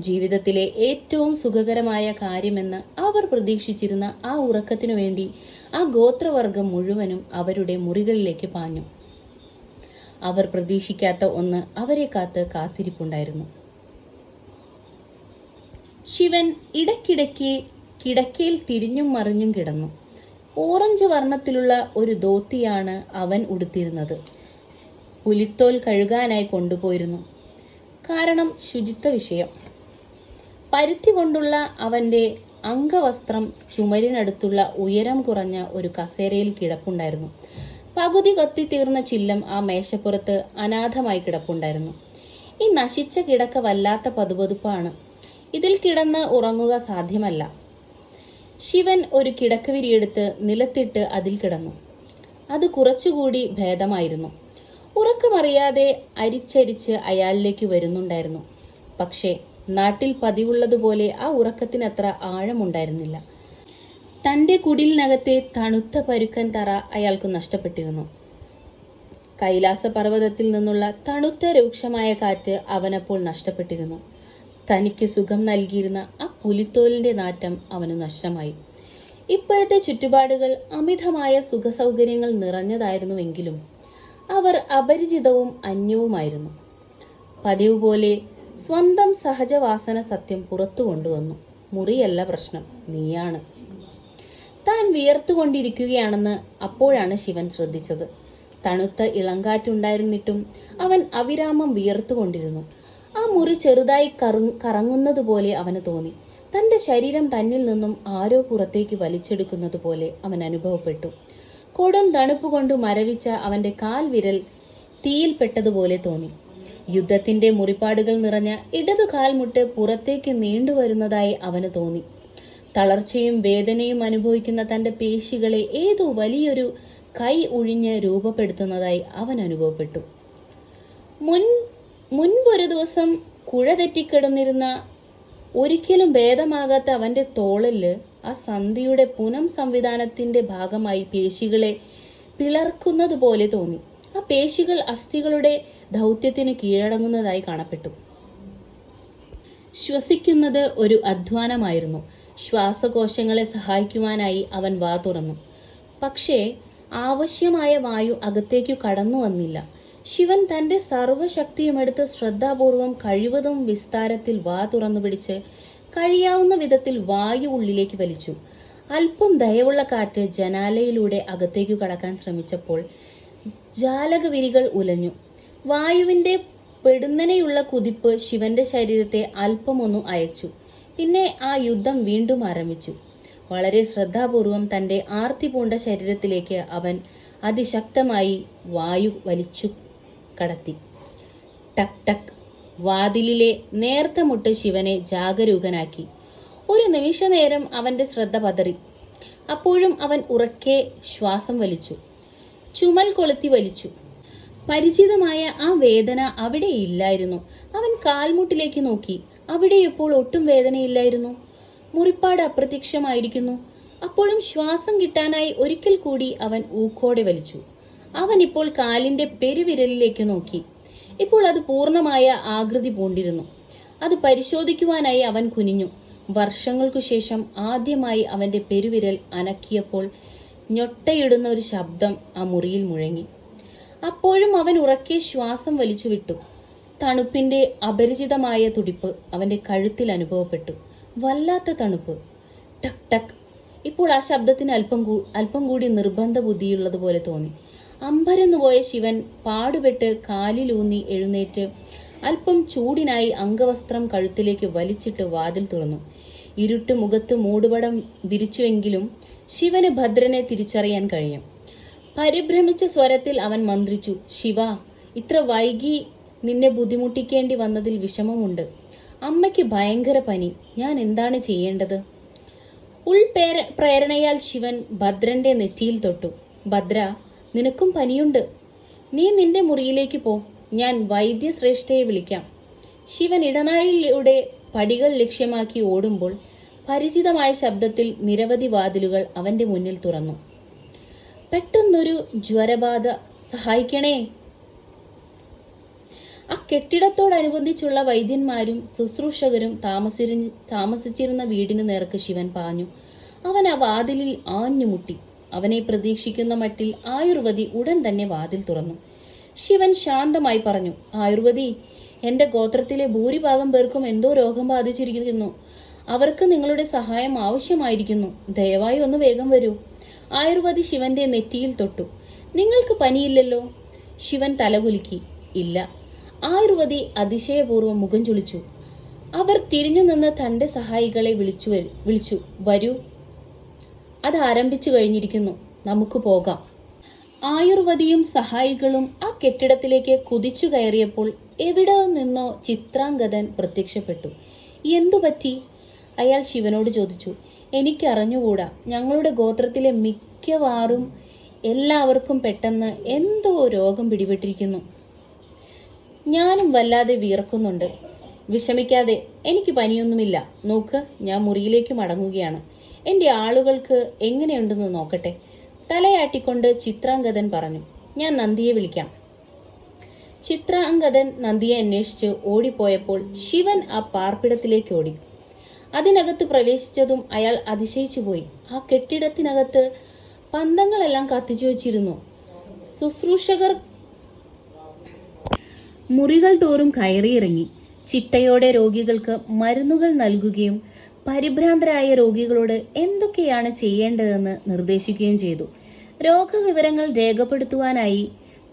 A: ജീവിതത്തിലെ ഏറ്റവും സുഖകരമായ കാര്യമെന്ന് അവർ പ്രതീക്ഷിച്ചിരുന്ന ആ ഉറക്കത്തിനു വേണ്ടി ആ ഗോത്രവർഗം മുഴുവനും അവരുടെ മുറികളിലേക്ക് പാഞ്ഞു. അവർ പ്രതീക്ഷിക്കാത്ത ഒന്ന് അവരെ കാത്തിരിപ്പുണ്ടായിരുന്നു. ശിവൻ ഇടയ്ക്കിടയ്ക്ക് കിടക്കയിൽ തിരിഞ്ഞും മറിഞ്ഞും കിടന്നു. ഓറഞ്ച് വർണ്ണത്തിലുള്ള ഒരു ധോത്തിയാണ് അവൻ ഉടുത്തിരുന്നത്. പുലിത്തോൽ കഴുകാനായി കൊണ്ടുപോയിരുന്നു. കാരണം ശുചിത്വ വിഷയം. പരുത്തി കൊണ്ടുള്ള അവന്റെ അംഗവസ്ത്രം ചുമരിനടുത്തുള്ള ഉയരം കുറഞ്ഞ ഒരു കസേരയിൽ കിടപ്പുണ്ടായിരുന്നു. പകുതി കത്തിത്തീർന്ന ചില്ലം ആ മേശപ്പുറത്ത് അനാഥമായി കിടപ്പുണ്ടായിരുന്നു. ഈ നശിച്ച കിടക്ക വല്ലാത്ത പതുപതുപ്പാണ്. ഇതിൽ കിടന്ന് ഉറങ്ങുക സാധ്യമല്ല. ശിവൻ ഒരു കിടക്കവിരിയെടുത്ത് നിലത്തിട്ട് അതിൽ കിടന്നു. അത് കുറച്ചുകൂടി ഭേദമായിരുന്നു. ഉറക്കമറിയാതെ അരിച്ചരിച്ച് അയാളിലേക്ക് വരുന്നുണ്ടായിരുന്നു. പക്ഷേ നാട്ടിൽ പതിവുള്ളതുപോലെ ആ ഉറക്കത്തിനത്ര ആഴമുണ്ടായിരുന്നില്ല. തൻ്റെ കുടിലിനകത്തെ തണുത്ത പരുക്കൻ തറ അയാൾക്ക് നഷ്ടപ്പെട്ടിരുന്നു. കൈലാസപർവ്വതത്തിൽ നിന്നുള്ള തണുത്ത രൂക്ഷമായ കാറ്റ് അവനപ്പോൾ നഷ്ടപ്പെട്ടിരുന്നു. തനിക്ക് സുഖം നൽകിയിരുന്ന ആ പുലിത്തോലിന്റെ നാറ്റം അവന് നഷ്ടമായി. ഇപ്പോഴത്തെ ചുറ്റുപാടുകൾ അമിതമായ സുഖസൗകര്യങ്ങൾ നിറഞ്ഞതായിരുന്നുവെങ്കിലും അവർ അപരിചിതവും അന്യവുമായിരുന്നു. പതിവ് പോലെ സ്വന്തം സഹജവാസന സത്യം പുറത്തു കൊണ്ടുവന്നു. മുറിയല്ല പ്രശ്നം, നീയാണ്. താൻ വിയർത്തുകൊണ്ടിരിക്കുകയാണെന്ന് അപ്പോഴാണ് ശിവൻ ശ്രദ്ധിച്ചത്. തണുത്ത ഇളങ്കാറ്റുണ്ടായിരുന്നിട്ടും അവൻ അവിരാമം വിയർത്തുകൊണ്ടിരുന്നു. ആ മുറി ചെറുതായി കറങ്ങുന്നത് പോലെ അവന് തോന്നി. തന്റെ ശരീരം തന്നിൽ നിന്നും ആരോ പുറത്തേക്ക് വലിച്ചെടുക്കുന്നത് പോലെ അവൻ അനുഭവപ്പെട്ടു. കൊടും തണുപ്പ് കൊണ്ട് മരവിച്ച അവന്റെ കാൽ വിരൽ തീയിൽപ്പെട്ടതുപോലെ തോന്നി. യുദ്ധത്തിന്റെ മുറിപ്പാടുകൾ നിറഞ്ഞ ഇടതു കാൽമുട്ട് പുറത്തേക്ക് നീണ്ടുവരുന്നതായി അവന് തോന്നി. തളർച്ചയും വേദനയും അനുഭവിക്കുന്ന തന്റെ പേശികളെ ഏതോ വലിയൊരു കൈ ഒഴിഞ്ഞ് രൂപപ്പെടുത്തുന്നതായി അവൻ അനുഭവപ്പെട്ടു. മുൻപൊരു ദിവസം കുഴ തെറ്റിക്കിടന്നിരുന്ന ഒരിക്കലും ഭേദമാകാത്ത അവന്റെ തോളില് ആ സന്ധിയുടെ പുനം സംവിധാനത്തിന്റെ ഭാഗമായി പേശികളെ പിളർക്കുന്നത് പോലെ തോന്നി. ആ പേശികൾ അസ്ഥികളുടെ ദൗത്യത്തിന് കീഴടങ്ങുന്നതായി കാണപ്പെട്ടു. ശ്വസിക്കുന്നത് ഒരു അധ്വാനമായിരുന്നു. ശ്വാസകോശങ്ങളെ സഹായിക്കുവാനായി അവൻ വാ തുറന്നു. പക്ഷേ ആവശ്യമായ വായു അകത്തേക്കു കടന്നു വന്നില്ല. ശിവൻ തന്റെ സർവശക്തിയുമെടുത്ത് ശ്രദ്ധാപൂർവം കഴിവതും വിസ്താരത്തിൽ വാ തുറന്നു പിടിച്ച് കഴിയാവുന്ന വിധത്തിൽ വായു ഉള്ളിലേക്ക് വലിച്ചു. അല്പം ദയവുള്ള കാറ്റ് ജനാലയിലൂടെ അകത്തേക്കു കടക്കാൻ ശ്രമിച്ചപ്പോൾ ജാലകവിരികൾ ഉലഞ്ഞു. വായുവിന്റെ പെടുന്നനെയുള്ള കുതിപ്പ് ശിവന്റെ ശരീരത്തെ അല്പമൊന്നു അയച്ചു. പിന്നെ ആ യുദ്ധം വീണ്ടും ആരംഭിച്ചു. വളരെ ശ്രദ്ധാപൂർവം തന്റെ ആർത്തി പൂണ്ട ശരീരത്തിലേക്ക് അവൻ അതിശക്തമായി വായു വലിച്ചു കടത്തി. ടക് ടക്. വാതിലിലെ നേർത്ത മുട്ട് ശിവനെ ജാഗരൂകനാക്കി. ഒരു നിമിഷ നേരം അവന്റെ ശ്രദ്ധ പതറി. അപ്പോഴും അവൻ ഉറക്കെ ശ്വാസം വലിച്ചു, ചുമൽ കൊളുത്തി വലിച്ചു. പരിചിതമായ ആ വേദന അവിടെ ഇല്ലായിരുന്നു. അവൻ കാൽമുട്ടിലേക്ക് നോക്കി. അവിടെ ഇപ്പോൾ ഒട്ടും വേദനയില്ലായിരുന്നു. മുറിപ്പാട് അപ്രത്യക്ഷമായിരിക്കുന്നു. അപ്പോഴും ശ്വാസം കിട്ടാനായി ഒരിക്കൽ കൂടി അവൻ ഊക്കോടെ വലിച്ചു. അവൻ ഇപ്പോൾ കാലിന്റെ പെരുവിരലിലേക്ക് നോക്കി. ഇപ്പോൾ അത് പൂർണ്ണമായ ആകൃതി പൂണ്ടിരുന്നു. അത് പരിശോധിക്കുവാനായി അവൻ കുനിഞ്ഞു. വർഷങ്ങൾക്കു ശേഷം ആദ്യമായി അവന്റെ പെരുവിരൽ അനക്കിയപ്പോൾ ഞൊട്ടയിടുന്ന ഒരു ശബ്ദം ആ മുറിയിൽ മുഴങ്ങി. അപ്പോഴും അവൻ ഉറക്കെ ശ്വാസം വലിച്ചു വിട്ടു. തണുപ്പിന്റെ അപരിചിതമായ തുടിപ്പ് അവന്റെ കഴുത്തിൽ അനുഭവപ്പെട്ടു. വല്ലാത്ത തണുപ്പ്. ടക് ടക്. ഇപ്പോൾ ആ ശബ്ദത്തിന് അല്പം കൂടി നിർബന്ധ ബുദ്ധിയുള്ളതുപോലെ തോന്നി. അമ്പരന്നുപോയ ശിവൻ പാടുപെട്ട് കാലിലൂന്നി എഴുന്നേറ്റ് അല്പം ചൂടിനായി അംഗവസ്ത്രം കഴുത്തിലേക്ക് വലിച്ചിട്ട് വാതിൽ തുറന്നു. ഇരുട്ട് മുഖത്ത് മൂടുപടം വിരിച്ചുവെങ്കിലും ശിവന് ഭദ്രനെ തിരിച്ചറിയാൻ കഴിയും. പരിഭ്രമിച്ച സ്വരത്തിൽ അവൻ മന്ത്രിച്ചു, ശിവ, ഇത്ര വൈകി നിന്നെ ബുദ്ധിമുട്ടിക്കേണ്ടി വന്നതിൽ വിഷമമുണ്ട്. അമ്മയ്ക്ക് ഭയങ്കര പനി. ഞാൻ എന്താണ് ചെയ്യേണ്ടത്? പ്രേരണയാൽ ശിവൻ ഭദ്രന്റെ നെറ്റിയിൽ തൊട്ടു. ഭദ്ര, നിനക്കും പനിയുണ്ട്. നീ നിന്റെ മുറിയിലേക്ക് പോ. ഞാൻ വൈദ്യശ്രേഷ്ഠയെ വിളിക്കാം. ശിവൻ ഇടനാഴിയിലൂടെ പടികൾ ലക്ഷ്യമാക്കി ഓടുമ്പോൾ പരിചിതമായ ശബ്ദത്തിൽ നിരവധി വാതിലുകൾ അവന്റെ മുന്നിൽ തുറന്നു. പെട്ടെന്നൊരു ജ്വരബാധ. സഹായിക്കണേ. ആ കെട്ടിടത്തോടനുബന്ധിച്ചുള്ള വൈദ്യന്മാരും ശുശ്രൂഷകരും താമസിച്ചിരുന്ന വീടിന് നേർക്ക് ശിവൻ പാഞ്ഞു. അവൻ ആ വാതിലിൽ ആഞ്ഞുമുട്ടി. അവനെ പ്രതീക്ഷിക്കുന്ന മട്ടിൽ ആയുർവതി ഉടൻ തന്നെ വാതിൽ തുറന്നു. ശിവൻ ശാന്തമായി പറഞ്ഞു, ആയുർവതി, എന്റെ ഗോത്രത്തിലെ ഭൂരിഭാഗം പേർക്കും എന്തോ രോഗം ബാധിച്ചിരിക്കുന്നു. അവർക്ക് നിങ്ങളുടെ സഹായം ആവശ്യമായിരിക്കുന്നു. ദയവായി ഒന്ന് വേഗം വരൂ. ആയുർവതി ശിവന്റെ നെറ്റിയിൽ തൊട്ടു. നിങ്ങൾക്ക് പനിയില്ലല്ലോ? ശിവൻ തലകുലുക്കി. ഇല്ല. ആയുർവതി അതിശയപൂർവ്വം മുഖം ചുളിച്ചു. അവർ തിരിഞ്ഞു നിന്ന് തന്റെ സഹായികളെ വിളിച്ചു. വരൂ, അത് ആരംഭിച്ചു കഴിഞ്ഞിരിക്കുന്നു. നമുക്ക് പോകാം. ആയുർവതിയും സഹായികളും ആ കെട്ടിടത്തിലേക്ക് കുതിച്ചു കയറിയപ്പോൾ എവിടെ നിന്നോ ചിത്രാംഗതൻ പ്രത്യക്ഷപ്പെട്ടു. എന്തുപറ്റി? അയാൾ ശിവനോട് ചോദിച്ചു. എനിക്കറിഞ്ഞുകൂടാ. ഞങ്ങളുടെ ഗോത്രത്തിലെ മിക്കവാറും എല്ലാവർക്കും പെട്ടെന്ന് എന്തോ രോഗം പിടിപെട്ടിരിക്കുന്നു. ഞാനും വല്ലാതെ വിയർക്കുന്നുണ്ട്. വിഷമിക്കാതെ, എനിക്ക് പനിയൊന്നുമില്ല. നോക്ക്, ഞാൻ മുറിയിലേക്ക് മടങ്ങുകയാണ്. എൻ്റെ ആളുകൾക്ക് എങ്ങനെയുണ്ടെന്ന് നോക്കട്ടെ. തലയാട്ടിക്കൊണ്ട് ചിത്രാംഗദൻ പറഞ്ഞു. ഞാൻ നന്ദിയെ വിളിക്കാം. ചിത്രാംഗദൻ നന്ദിയെ അന്വേഷിച്ച് ഓടിപ്പോയപ്പോൾ ശിവൻ ആ പാർപ്പിടത്തിലേക്ക് ഓടി. അതിനകത്ത് പ്രവേശിച്ചതും അയാൾ അതിശയിച്ചുപോയി. ആ കെട്ടിടത്തിനകത്ത് പന്തങ്ങളെല്ലാം കത്തിച്ചു വച്ചിരുന്നു. ശുശ്രൂഷകർ മുറികൾ തോറും കയറിയിറങ്ങി ചിട്ടയോടെ രോഗികൾക്ക് മരുന്നുകൾ നൽകുകയും പരിഭ്രാന്തരായ രോഗികളോട് എന്തൊക്കെയാണ് ചെയ്യേണ്ടതെന്ന് നിർദ്ദേശിക്കുകയും ചെയ്തു. രോഗവിവരങ്ങൾ രേഖപ്പെടുത്തുവാനായി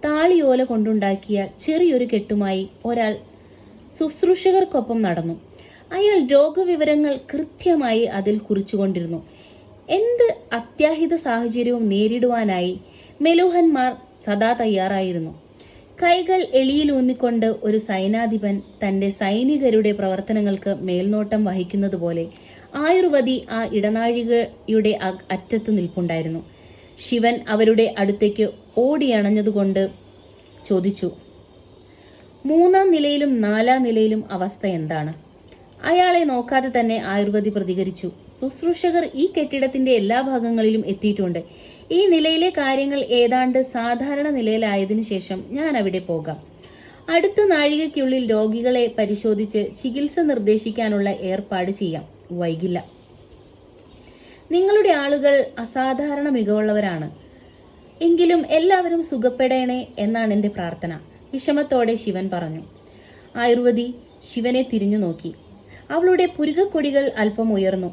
A: താളിയോല കൊണ്ടുണ്ടാക്കിയ ചെറിയൊരു കെട്ടുമായി ഒരാൾ ശുശ്രൂഷകർക്കൊപ്പം നടന്നു. അയാൾ രോഗവിവരങ്ങൾ കൃത്യമായി അതിൽ കുറിച്ചുകൊണ്ടിരുന്നു. എന്ത് അത്യാഹിത സാഹചര്യവും നേരിടുവാനായി മെലൂഹന്മാർ സദാ തയ്യാറായിരുന്നു. കൈകൾ എളിയിലൂന്നിക്കൊണ്ട് ഒരു സൈനാധിപൻ തന്റെ സൈനികരുടെ പ്രവർത്തനങ്ങൾക്ക് മേൽനോട്ടം വഹിക്കുന്നത് പോലെ ആയുർവദി ആ ഇടനാഴികയുടെ അറ്റത്ത് നിൽപ്പുണ്ടായിരുന്നു. ശിവൻ അവരുടെ അടുത്തേക്ക് ഓടിയണഞ്ഞതുകൊണ്ട് ചോദിച്ചു, 3-ാം നിലയിലും 4-ാം നിലയിലും അവസ്ഥ എന്താണ്? അയാളെ നോക്കാതെ തന്നെ ആയുർവേദി പ്രതികരിച്ചു. ശുശ്രൂഷകർ ഈ കെട്ടിടത്തിന്റെ എല്ലാ ഭാഗങ്ങളിലും എത്തിയിട്ടുണ്ട്. ഈ നിലയിലെ കാര്യങ്ങൾ ഏതാണ്ട് സാധാരണ നിലയിലായതിനു ശേഷം ഞാൻ അവിടെ പോകാം. അടുത്ത നാഴികയ്ക്കുള്ളിൽ രോഗികളെ പരിശോധിച്ച് ചികിത്സ നിർദ്ദേശിക്കാനുള്ള ഏർപ്പാട് ചെയ്യാം. വൈകില്ല. നിങ്ങളുടെ ആളുകൾ അസാധാരണ മികവുള്ളവരാണ്. എങ്കിലും എല്ലാവരും സുഖപ്പെടേണേ എന്നാണ് എൻ്റെ പ്രാർത്ഥന, വിഷമത്തോടെ ശിവൻ പറഞ്ഞു. ആയുർവദി ശിവനെ തിരിഞ്ഞു നോക്കി. അവളുടെ പുരികക്കൊടികൾ അല്പം ഉയർന്നു.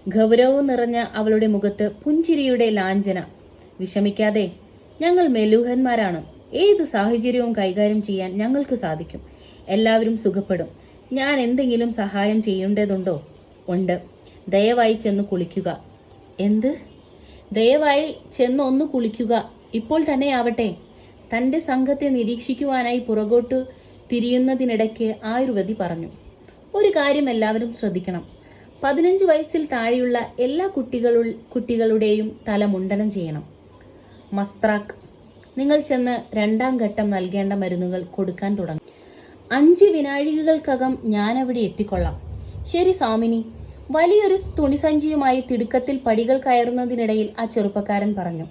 A: ഗൗരവം നിറഞ്ഞ അവളുടെ മുഖത്ത് പുഞ്ചിരിയുടെ ലാഞ്ചന. വിഷമിക്കാതെ, ഞങ്ങൾ മെലൂഹന്മാരാണ്. ഏതു സാഹചര്യവും കൈകാര്യം ചെയ്യാൻ ഞങ്ങൾക്ക് സാധിക്കും. എല്ലാവരും സുഖപ്പെടും. ഞാൻ എന്തെങ്കിലും സഹായം ചെയ്യേണ്ടതുണ്ടോ? ഉണ്ട്. ദയവായി ചെന്ന് കുളിക്കുക. എന്ത്? ദയവായി ചെന്ന് ഒന്ന് കുളിക്കുക. ഇപ്പോൾ തന്നെയാവട്ടെ. തന്റെ സംഘത്തെ നിരീക്ഷിക്കുവാനായി പുറകോട്ടു തിരിയുന്നതിനിടയ്ക്ക് ആയുർവേദി പറഞ്ഞു. ഒരു കാര്യം എല്ലാവരും ശ്രദ്ധിക്കണം. 15 വയസ്സിൽ താഴെയുള്ള എല്ലാ കുട്ടികളുടെയും തല മുണ്ടനം ചെയ്യണം. മസ്ത്രാക്ക്, നിങ്ങൾ ചെന്ന് 2-ാം ഘട്ടം നൽകേണ്ട മരുന്നുകൾ കൊടുക്കാൻ തുടങ്ങും. 5 വിനാഴികകൾക്കകം ഞാനവിടെ എത്തിക്കൊള്ളാം. ശരി സ്വാമിനി. വലിയൊരു തുണിസഞ്ചിയുമായി തിടുക്കത്തിൽ പടികൾ കയറുന്നതിനിടയിൽ ആ ചെറുപ്പക്കാരൻ പറഞ്ഞു.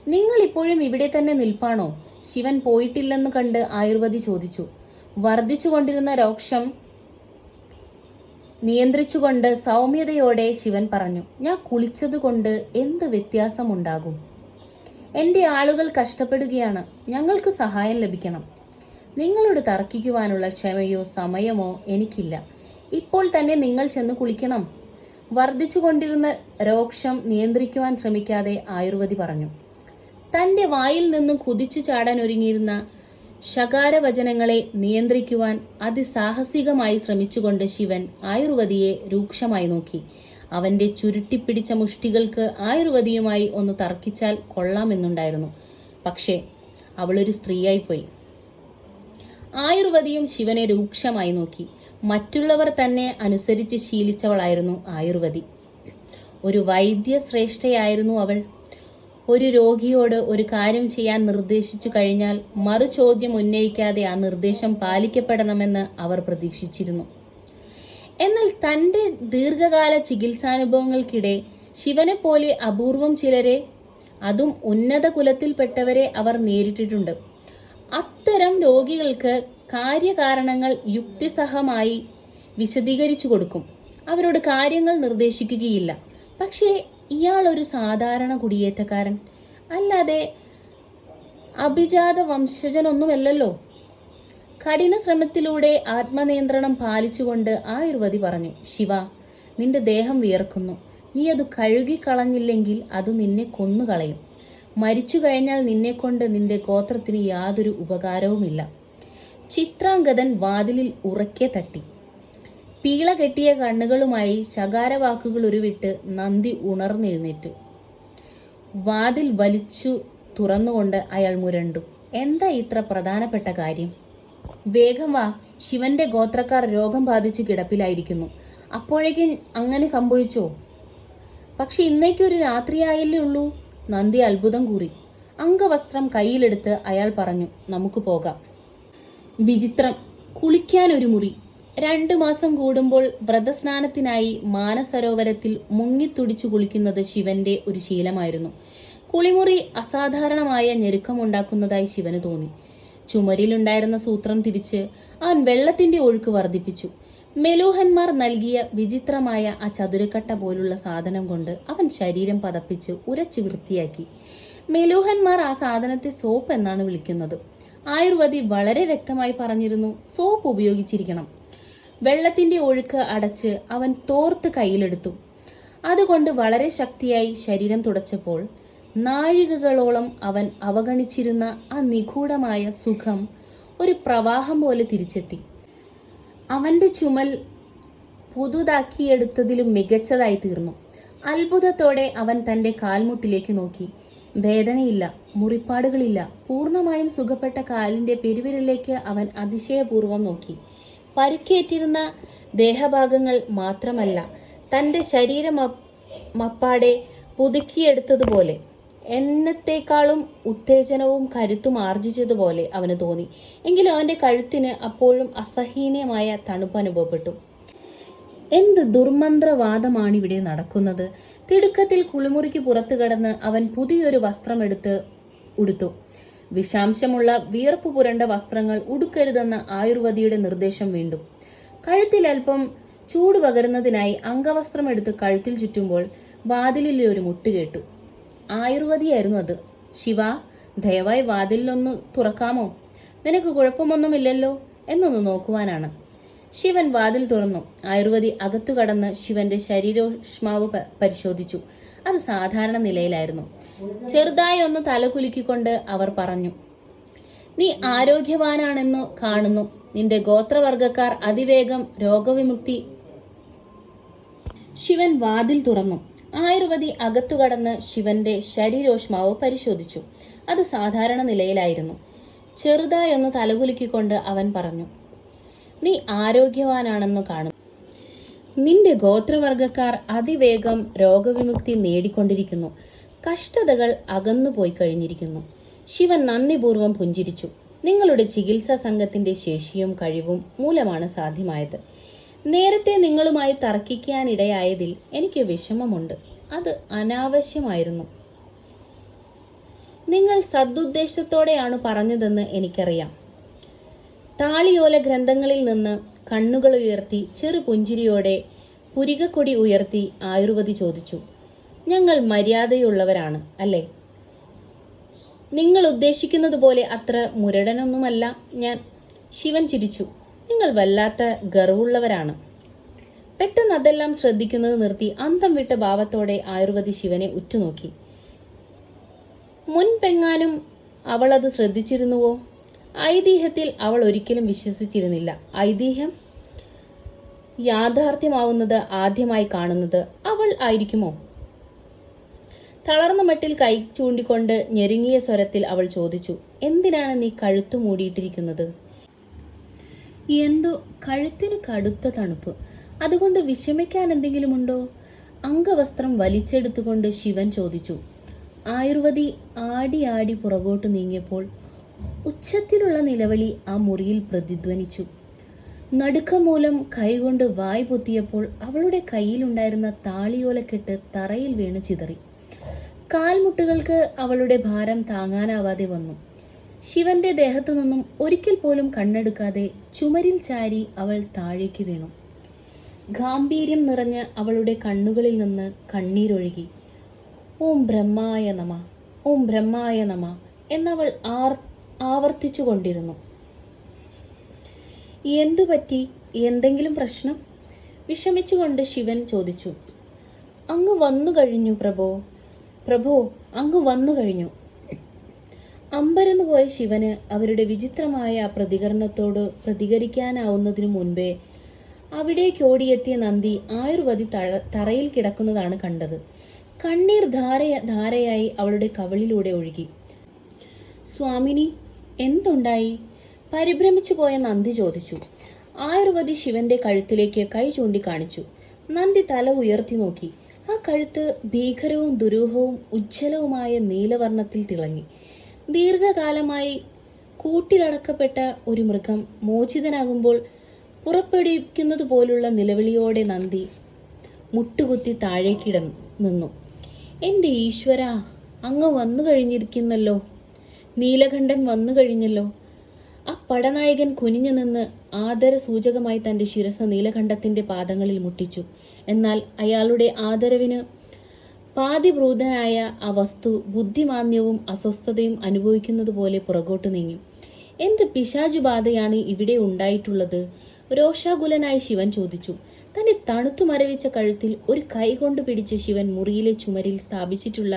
A: നിങ്ങൾ ഇപ്പോഴും ഇവിടെ തന്നെ നിൽപ്പാണോ? ശിവൻ പോയിട്ടില്ലെന്ന് കണ്ട് ആയുർവേദി ചോദിച്ചു. വർദ്ധിച്ചുകൊണ്ടിരുന്ന രോക്ഷം നിയന്ത്രിച്ചുകൊണ്ട് സൗമ്യതയോടെ ശിവൻ പറഞ്ഞു. ഞാൻ കുളിച്ചതുകൊണ്ട് എന്ത് വ്യത്യാസമുണ്ടാകും? എൻ്റെ ആളുകൾ കഷ്ടപ്പെടുകയാണ്. ഞങ്ങൾക്ക് സഹായം ലഭിക്കണം. നിങ്ങളോട് തർക്കിക്കുവാനുള്ള ക്ഷമയോ സമയമോ എനിക്കില്ല. ഇപ്പോൾ തന്നെ നിങ്ങൾ ചെന്ന് കുളിക്കണം. വർദ്ധിച്ചുകൊണ്ടിരുന്ന രോക്ഷം നിയന്ത്രിക്കുവാൻ ശ്രമിക്കാതെ ആയുർവേദി പറഞ്ഞു. തന്റെ വായിൽ നിന്നും കുതിച്ചു ചാടാൻ ഒരുങ്ങിയിരുന്ന ശകാരവചനങ്ങളെ നിയന്ത്രിക്കുവാൻ അതിസാഹസികമായി ശ്രമിച്ചുകൊണ്ട് ശിവൻ ആയുർവേദിയെ രൂക്ഷമായി നോക്കി. അവന്റെ ചുരുട്ടിപ്പിടിച്ച മുഷ്ടികൾക്ക് ആയുർവേദിയുമായി ഒന്ന് തർക്കിച്ചാൽ കൊള്ളാമെന്നുണ്ടായിരുന്നു. പക്ഷേ അവളൊരു സ്ത്രീയായിപ്പോയി. ആയുർവേദിയും ശിവനെ രൂക്ഷമായി നോക്കി. മറ്റുള്ളവർ തന്നെ അനുസരിച്ച് ശീലിച്ചവളായിരുന്നു ആയുർവേദി. ഒരു വൈദ്യശ്രേഷ്ഠയായിരുന്നു അവൾ. ഒരു രോഗിയോട് ഒരു കാര്യം ചെയ്യാൻ നിർദ്ദേശിച്ചു കഴിഞ്ഞാൽ മറു ചോദ്യം ഉന്നയിക്കാതെ ആ നിർദ്ദേശം പാലിക്കപ്പെടണമെന്ന് അവർ പ്രതീക്ഷിച്ചിരുന്നു. എന്നാൽ തന്റെ ദീർഘകാല ചികിത്സാനുഭവങ്ങൾക്കിടെ ശിവനെ പോലെ അപൂർവം ചിലരെ, അതും ഉന്നത കുലത്തിൽപ്പെട്ടവരെ അവർ നേരിട്ടിട്ടുണ്ട്. അത്തരം രോഗികൾക്ക് കാര്യകാരണങ്ങൾ യുക്തിസഹമായി വിശദീകരിച്ചു കൊടുക്കും. അവരോട് കാര്യങ്ങൾ നിർദ്ദേശിക്കുകയില്ല. പക്ഷേ ഇയാൾ ഒരു സാധാരണ കുടിയേറ്റക്കാരൻ അല്ലാതെ അഭിജാത വംശജനൊന്നുമല്ലല്ലോ. കഠിന ശ്രമത്തിലൂടെ ആത്മനിയന്ത്രണം പാലിച്ചുകൊണ്ട് ആയുർവേദി പറഞ്ഞു. ശിവ, നിന്റെ ദേഹം വിയർക്കുന്നു. നീ അത് കഴുകിക്കളഞ്ഞില്ലെങ്കിൽ അത് നിന്നെ കൊന്നുകളയും. മരിച്ചു കഴിഞ്ഞാൽ നിന്നെക്കൊണ്ട് നിന്റെ ഗോത്രത്തിന് യാതൊരു ഉപകാരവുമില്ല. ചിത്രാംഗദൻ വാതിലിൽ ഉറക്കെ തട്ടി. പീള കെട്ടിയ കണ്ണുകളുമായി ശകാരവാക്കുകൾ ഉരുവിട്ട് നന്ദി ഉണർന്നെഴുന്നേറ്റു. വാതിൽ വലിച്ചു തുറന്നുകൊണ്ട് അയാൾ മുരണ്ടു. എന്താ ഇത്ര പ്രധാനപ്പെട്ട കാര്യം? വേഗം വാ, ശിവന്റെ ഗോത്രക്കാർ രോഗം ബാധിച്ചു കിടപ്പിലായിരിക്കുന്നു. അപ്പോഴേക്കും അങ്ങനെ സംഭവിച്ചോ? പക്ഷെ ഇന്നേക്കൊരു രാത്രിയായല്ലേ ഉള്ളൂ. നന്ദി അത്ഭുതം കൂറി. അംഗവസ്ത്രം കയ്യിലെടുത്ത് അയാൾ പറഞ്ഞു, നമുക്ക് പോകാം. വിചിത്രം, കുളിക്കാൻ ഒരു മുറി, 2 മാസം കൂടുമ്പോൾ വ്രതസ്നാനത്തിനായി മാനസരോവരത്തിൽ മുങ്ങിത്തുടിച്ചു കുളിക്കുന്നത് ശിവന്റെ ഒരു ശീലമായിരുന്നു. കുളിമുറി അസാധാരണമായ ഞെരുക്കമുണ്ടാക്കുന്നതായി ശിവന് തോന്നി. ചുമരിലുണ്ടായിരുന്ന സൂത്രം തിരിച്ച് അവൻ വെള്ളത്തിന്റെ ഒഴുക്ക് വർദ്ധിപ്പിച്ചു. മെലൂഹന്മാർ നൽകിയ വിചിത്രമായ ആ ചതുരക്കട്ട പോലുള്ള സാധനം കൊണ്ട് അവൻ ശരീരം പതപ്പിച്ച് ഉരച്ചു വൃത്തിയാക്കി. മെലൂഹന്മാർ ആ സാധനത്തെ സോപ്പ് എന്നാണ് വിളിക്കുന്നത്. ആയുർവേദി വളരെ വ്യക്തമായി പറഞ്ഞിരുന്നു, സോപ്പ് ഉപയോഗിച്ചിരിക്കണം. വെള്ളത്തിന്റെ ഒഴുക്ക് അടച്ച് അവൻ തോർത്ത് കയ്യിലെടുത്തു. അതുകൊണ്ട് വളരെ ശക്തിയായി ശരീരം തുടച്ചപ്പോൾ നാഴികകളോളം അവൻ അവഗണിച്ചിരുന്ന ആ നിഗൂഢമായ സുഖം ഒരു പ്രവാഹം പോലെ തിരിച്ചെത്തി. അവന്റെ ചുമൽ പുതുതാക്കിയെടുത്തതിലും മികച്ചതായി തീർന്നു. അത്ഭുതത്തോടെ അവൻ തന്റെ കാൽമുട്ടിലേക്ക് നോക്കി. വേദനയില്ല, മുറിപ്പാടുകളില്ല. പൂർണ്ണമായും സുഖപ്പെട്ട കാലിന്റെ പെരുവിരലിലേക്ക് അവൻ അതിശയപൂർവ്വം നോക്കി. പരിക്കേറ്റിരുന്ന ദേഹഭാഗങ്ങൾ മാത്രമല്ല, തന്റെ ശരീരമപ്പാടെ പുതുക്കിയെടുത്തതുപോലെ, എന്നത്തേക്കാളും ഉത്തേജനവും കരുത്തും ആർജിച്ചതുപോലെ അവന് തോന്നി. എങ്കിലും അവന്റെ കഴുത്തിന് അപ്പോഴും അസഹനീയമായ തണുപ്പ് അനുഭവപ്പെട്ടു. എന്ത് ദുർമന്ത്രവാദമാണിവിടെ നടക്കുന്നത്? തിടുക്കത്തിൽ കുളിമുറിക്ക് പുറത്തു കടന്ന് അവൻ പുതിയൊരു വസ്ത്രമെടുത്ത് ഉടുത്തു. വിഷാംശമുള്ള വിയർപ്പ് പുരണ്ട വസ്ത്രങ്ങൾ ഉടുക്കരുതെന്ന ആയുർവേദിയുടെ നിർദ്ദേശം വീണ്ടും. കഴുത്തിൽ അല്പം ചൂട് പകരുന്നതിനായി അംഗവസ്ത്രം എടുത്ത് കഴുത്തിൽ ചുറ്റുമ്പോൾ വാതിലിൽ ഒരു മുട്ട് കേട്ടു. ആയുർവേദിയായിരുന്നു അത്. ശിവ, ദയവായി വാതിലൊന്ന് തുറക്കാമോ? നിനക്ക് കുഴപ്പമൊന്നുമില്ലല്ലോ എന്നൊന്ന് നോക്കുവാനാണ്. ശിവൻ വാതിൽ തുറന്നു. ആയുർവേദി അകത്തു കടന്ന് ശിവന്റെ ശരീരോഷ്മാവ് പരിശോധിച്ചു. അത് സാധാരണ നിലയിലായിരുന്നു. ചെറുതായി ഒന്ന് തലകുലുക്കിക്കൊണ്ട് അവർ പറഞ്ഞു, നീ ആരോഗ്യവാനാണെന്നു കാണുന്നു. നിന്റെ ഗോത്രവർഗക്കാർ അതിവേഗം രോഗവിമുക്തി. ശിവൻ വാതിൽ തുറന്നു. ആയുർവേദി അകത്തു കടന്ന് ശിവന്റെ ശരീരോഷ്മാവ് പരിശോധിച്ചു. അത് സാധാരണ നിലയിലായിരുന്നു. ചെറുതായി ഒന്ന് തലകുലുക്കിക്കൊണ്ട് അവൻ പറഞ്ഞു, നീ ആരോഗ്യവാനാണെന്നു കാണുന്നു. നിന്റെ ഗോത്രവർഗക്കാർ അതിവേഗം രോഗവിമുക്തി നേടിക്കൊണ്ടിരിക്കുന്നു. കഷ്ടതകൾ അകന്നുപോയി കഴിഞ്ഞിരിക്കുന്നു. ശിവൻ നന്ദിപൂർവ്വം പുഞ്ചിരിച്ചു. നിങ്ങളുടെ ചികിത്സാ സംഘത്തിന്റെ ശേഷിയും കഴിവും മൂലമാണ് സാധ്യമായത്. നേരത്തെ നിങ്ങളുമായി തർക്കിക്കാനിടയായതിൽ എനിക്ക് വിഷമമുണ്ട്. അത് അനാവശ്യമായിരുന്നു. നിങ്ങൾ സദുദ്ദേശത്തോടെയാണ് പറഞ്ഞതെന്ന് എനിക്കറിയാം. താളിയോല ഗ്രന്ഥങ്ങളിൽ നിന്ന് കണ്ണുകൾ ഉയർത്തി ചെറു പുഞ്ചിരിയോടെ പുരികക്കൊടി ഉയർത്തി ആയുർവേദി ചോദിച്ചു, ഞങ്ങൾ മര്യാദയുള്ളവരാണ് അല്ലേ? നിങ്ങൾ ഉദ്ദേശിക്കുന്നത് പോലെ അത്ര മുരടനൊന്നുമല്ല ഞാൻ. ശിവൻ ചിരിച്ചു. നിങ്ങൾ വല്ലാത്ത ഗർവുള്ളവരാണ്. പെട്ടെന്ന് അതെല്ലാം ശ്രദ്ധിക്കുന്നത് നിർത്തി അന്തം വിട്ട ഭാവത്തോടെ ആയുർവേദി ശിവനെ ഉറ്റുനോക്കി. മുൻപെങ്ങാനും അവൾ അത് ശ്രദ്ധിച്ചിരുന്നുവോ? ഐതിഹ്യത്തിൽ അവൾ ഒരിക്കലും വിശ്വസിച്ചിരുന്നില്ല. ഐതിഹ്യം യാഥാർത്ഥ്യമാവുന്നത് ആദ്യമായി കാണുന്നത് അവൾ ആയിരിക്കുമോ? തളർന്ന മട്ടിൽ കൈ ചൂണ്ടിക്കൊണ്ട് ഞെരുങ്ങിയ സ്വരത്തിൽ അവൾ ചോദിച്ചു, എന്തിനാണ് നീ കഴുത്തു മൂടിയിട്ടിരിക്കുന്നത്? എന്തോ കഴുത്തിന് കടുത്ത തണുപ്പ്. അതുകൊണ്ട് വിഷമിക്കാൻ എന്തെങ്കിലുമുണ്ടോ? അംഗവസ്ത്രം വലിച്ചെടുത്തുകൊണ്ട് ശിവൻ ചോദിച്ചു. ആയുർവേദി ആടി ആടി പുറകോട്ട് നീങ്ങിയപ്പോൾ ഉച്ചത്തിലുള്ള നിലവിളി ആ മുറിയിൽ പ്രതിധ്വനിച്ചു. നടുക്കം മൂലം കൈകൊണ്ട് വായ് പൊത്തിയപ്പോൾ അവളുടെ കയ്യിലുണ്ടായിരുന്ന താളിയോലക്കെട്ട് തറയിൽ വീണ് ചിതറി. കാൽമുട്ടുകൾക്ക് അവളുടെ ഭാരം താങ്ങാനാവാതെ വന്നു. ശിവന്റെ ദേഹത്തു നിന്നും ഒരിക്കൽ പോലും കണ്ണെടുക്കാതെ ചുമരിൽ ചാരി അവൾ താഴേക്ക് വീണു. ഗാംഭീര്യം നിറഞ്ഞ അവളുടെ കണ്ണുകളിൽ നിന്ന് കണ്ണീരൊഴുകി. ഓം ബ്രഹ്മായ നമ, ഓം ബ്രഹ്മായ നമ എന്നവൾ ആവർത്തിച്ചു കൊണ്ടിരുന്നു. എന്തുപറ്റി? എന്തെങ്കിലും പ്രശ്നം? വിഷമിച്ചുകൊണ്ട് ശിവൻ ചോദിച്ചു. അങ്ങ് വന്നു കഴിഞ്ഞു പ്രഭോ, പ്രഭോ അങ്ങ് വന്നു കഴിഞ്ഞു. അമ്പരന്നുപോയ ശിവന് അവരുടെ വിചിത്രമായ പ്രതികരണത്തോട് പ്രതികരിക്കാനാവുന്നതിനു മുൻപേ അവിടേക്കോടിയെത്തിയ നന്ദി ആയുർവേദി തറയിൽ കിടക്കുന്നതാണ് കണ്ടത്. കണ്ണീർ ധാരയായി അവളുടെ കവിളിലൂടെ ഒഴുകി. സ്വാമിനി, എന്തുണ്ടായി? പരിഭ്രമിച്ചു പോയ നന്ദി ചോദിച്ചു. ആയുർവേദി ശിവന്റെ കഴുത്തിലേക്ക് കൈ ചൂണ്ടിക്കാണിച്ചു. നന്ദി തല ഉയർത്തി നോക്കി. ആ കഴുത്ത് ഭീകരവും ദുരൂഹവും ഉജ്ജ്വലവുമായ നീലവർണ്ണത്തിൽ തിളങ്ങി. ദീർഘകാലമായി കൂട്ടിലടക്കപ്പെട്ട ഒരു മൃഗം മോചിതനാകുമ്പോൾ പുറപ്പെടുവിക്കുന്നത് പോലുള്ള നിലവിളിയോടെ നന്ദി മുട്ടുകുത്തി താഴേക്കിട നിന്നു. എൻ്റെ ഈശ്വര, അങ്ങ് വന്നു കഴിഞ്ഞിരിക്കുന്നല്ലോ, നീലകണ്ഠൻ വന്നു കഴിഞ്ഞല്ലോ. ആ പടനായകൻ കുനിഞ്ഞു നിന്ന് ആദരസൂചകമായി തൻ്റെ ശിരസ് നീലകണ്ഠത്തിൻ്റെ പാദങ്ങളിൽ മുട്ടിച്ചു. എന്നാൽ അയാളുടെ ആദരവിന് പാതിഭ്രൂതനായ ആ വസ്തു ബുദ്ധിമാന്ദ്യവും അസ്വസ്ഥതയും അനുഭവിക്കുന്നത് പോലെ പുറകോട്ടു നീങ്ങി. എന്ത് പിശാചുബാധയാണ് ഇവിടെ ഉണ്ടായിട്ടുള്ളത്? രോഷാകുലനായി ശിവൻ ചോദിച്ചു. തന്റെ തണുത്തു മരവിച്ച കഴുത്തിൽ ഒരു കൈ കൊണ്ട് പിടിച്ച് ശിവൻ മുറിയിലെ ചുമരിൽ സ്ഥാപിച്ചിട്ടുള്ള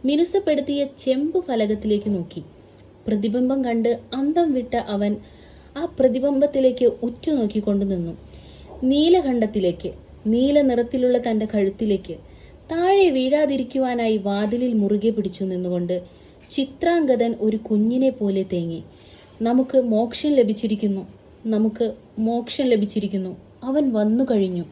A: മിനുസപ്പെടുത്തിയ ചെമ്പ് ഫലകത്തിലേക്ക് നോക്കി. പ്രതിബിംബം കണ്ട് അന്തം വിട്ട അവൻ ആ പ്രതിബിംബത്തിലേക്ക് ഉറ്റുനോക്കിക്കൊണ്ടു നിന്നു. നീലകണ്ഠത്തിലേക്ക്, നീല നിറത്തിലുള്ള തൻ്റെ കഴുത്തിലേക്ക്. താഴെ വീഴാതിരിക്കുവാനായി വാതിലിൽ മുറുകെ പിടിച്ചു നിന്നുകൊണ്ട് ചിത്രാംഗതൻ ഒരു കുഞ്ഞിനെ പോലെ തേങ്ങി. നമുക്ക് മോക്ഷം ലഭിച്ചിരിക്കുന്നു, നമുക്ക് മോക്ഷം ലഭിച്ചിരിക്കുന്നു, അവൻ വന്നു കഴിഞ്ഞു.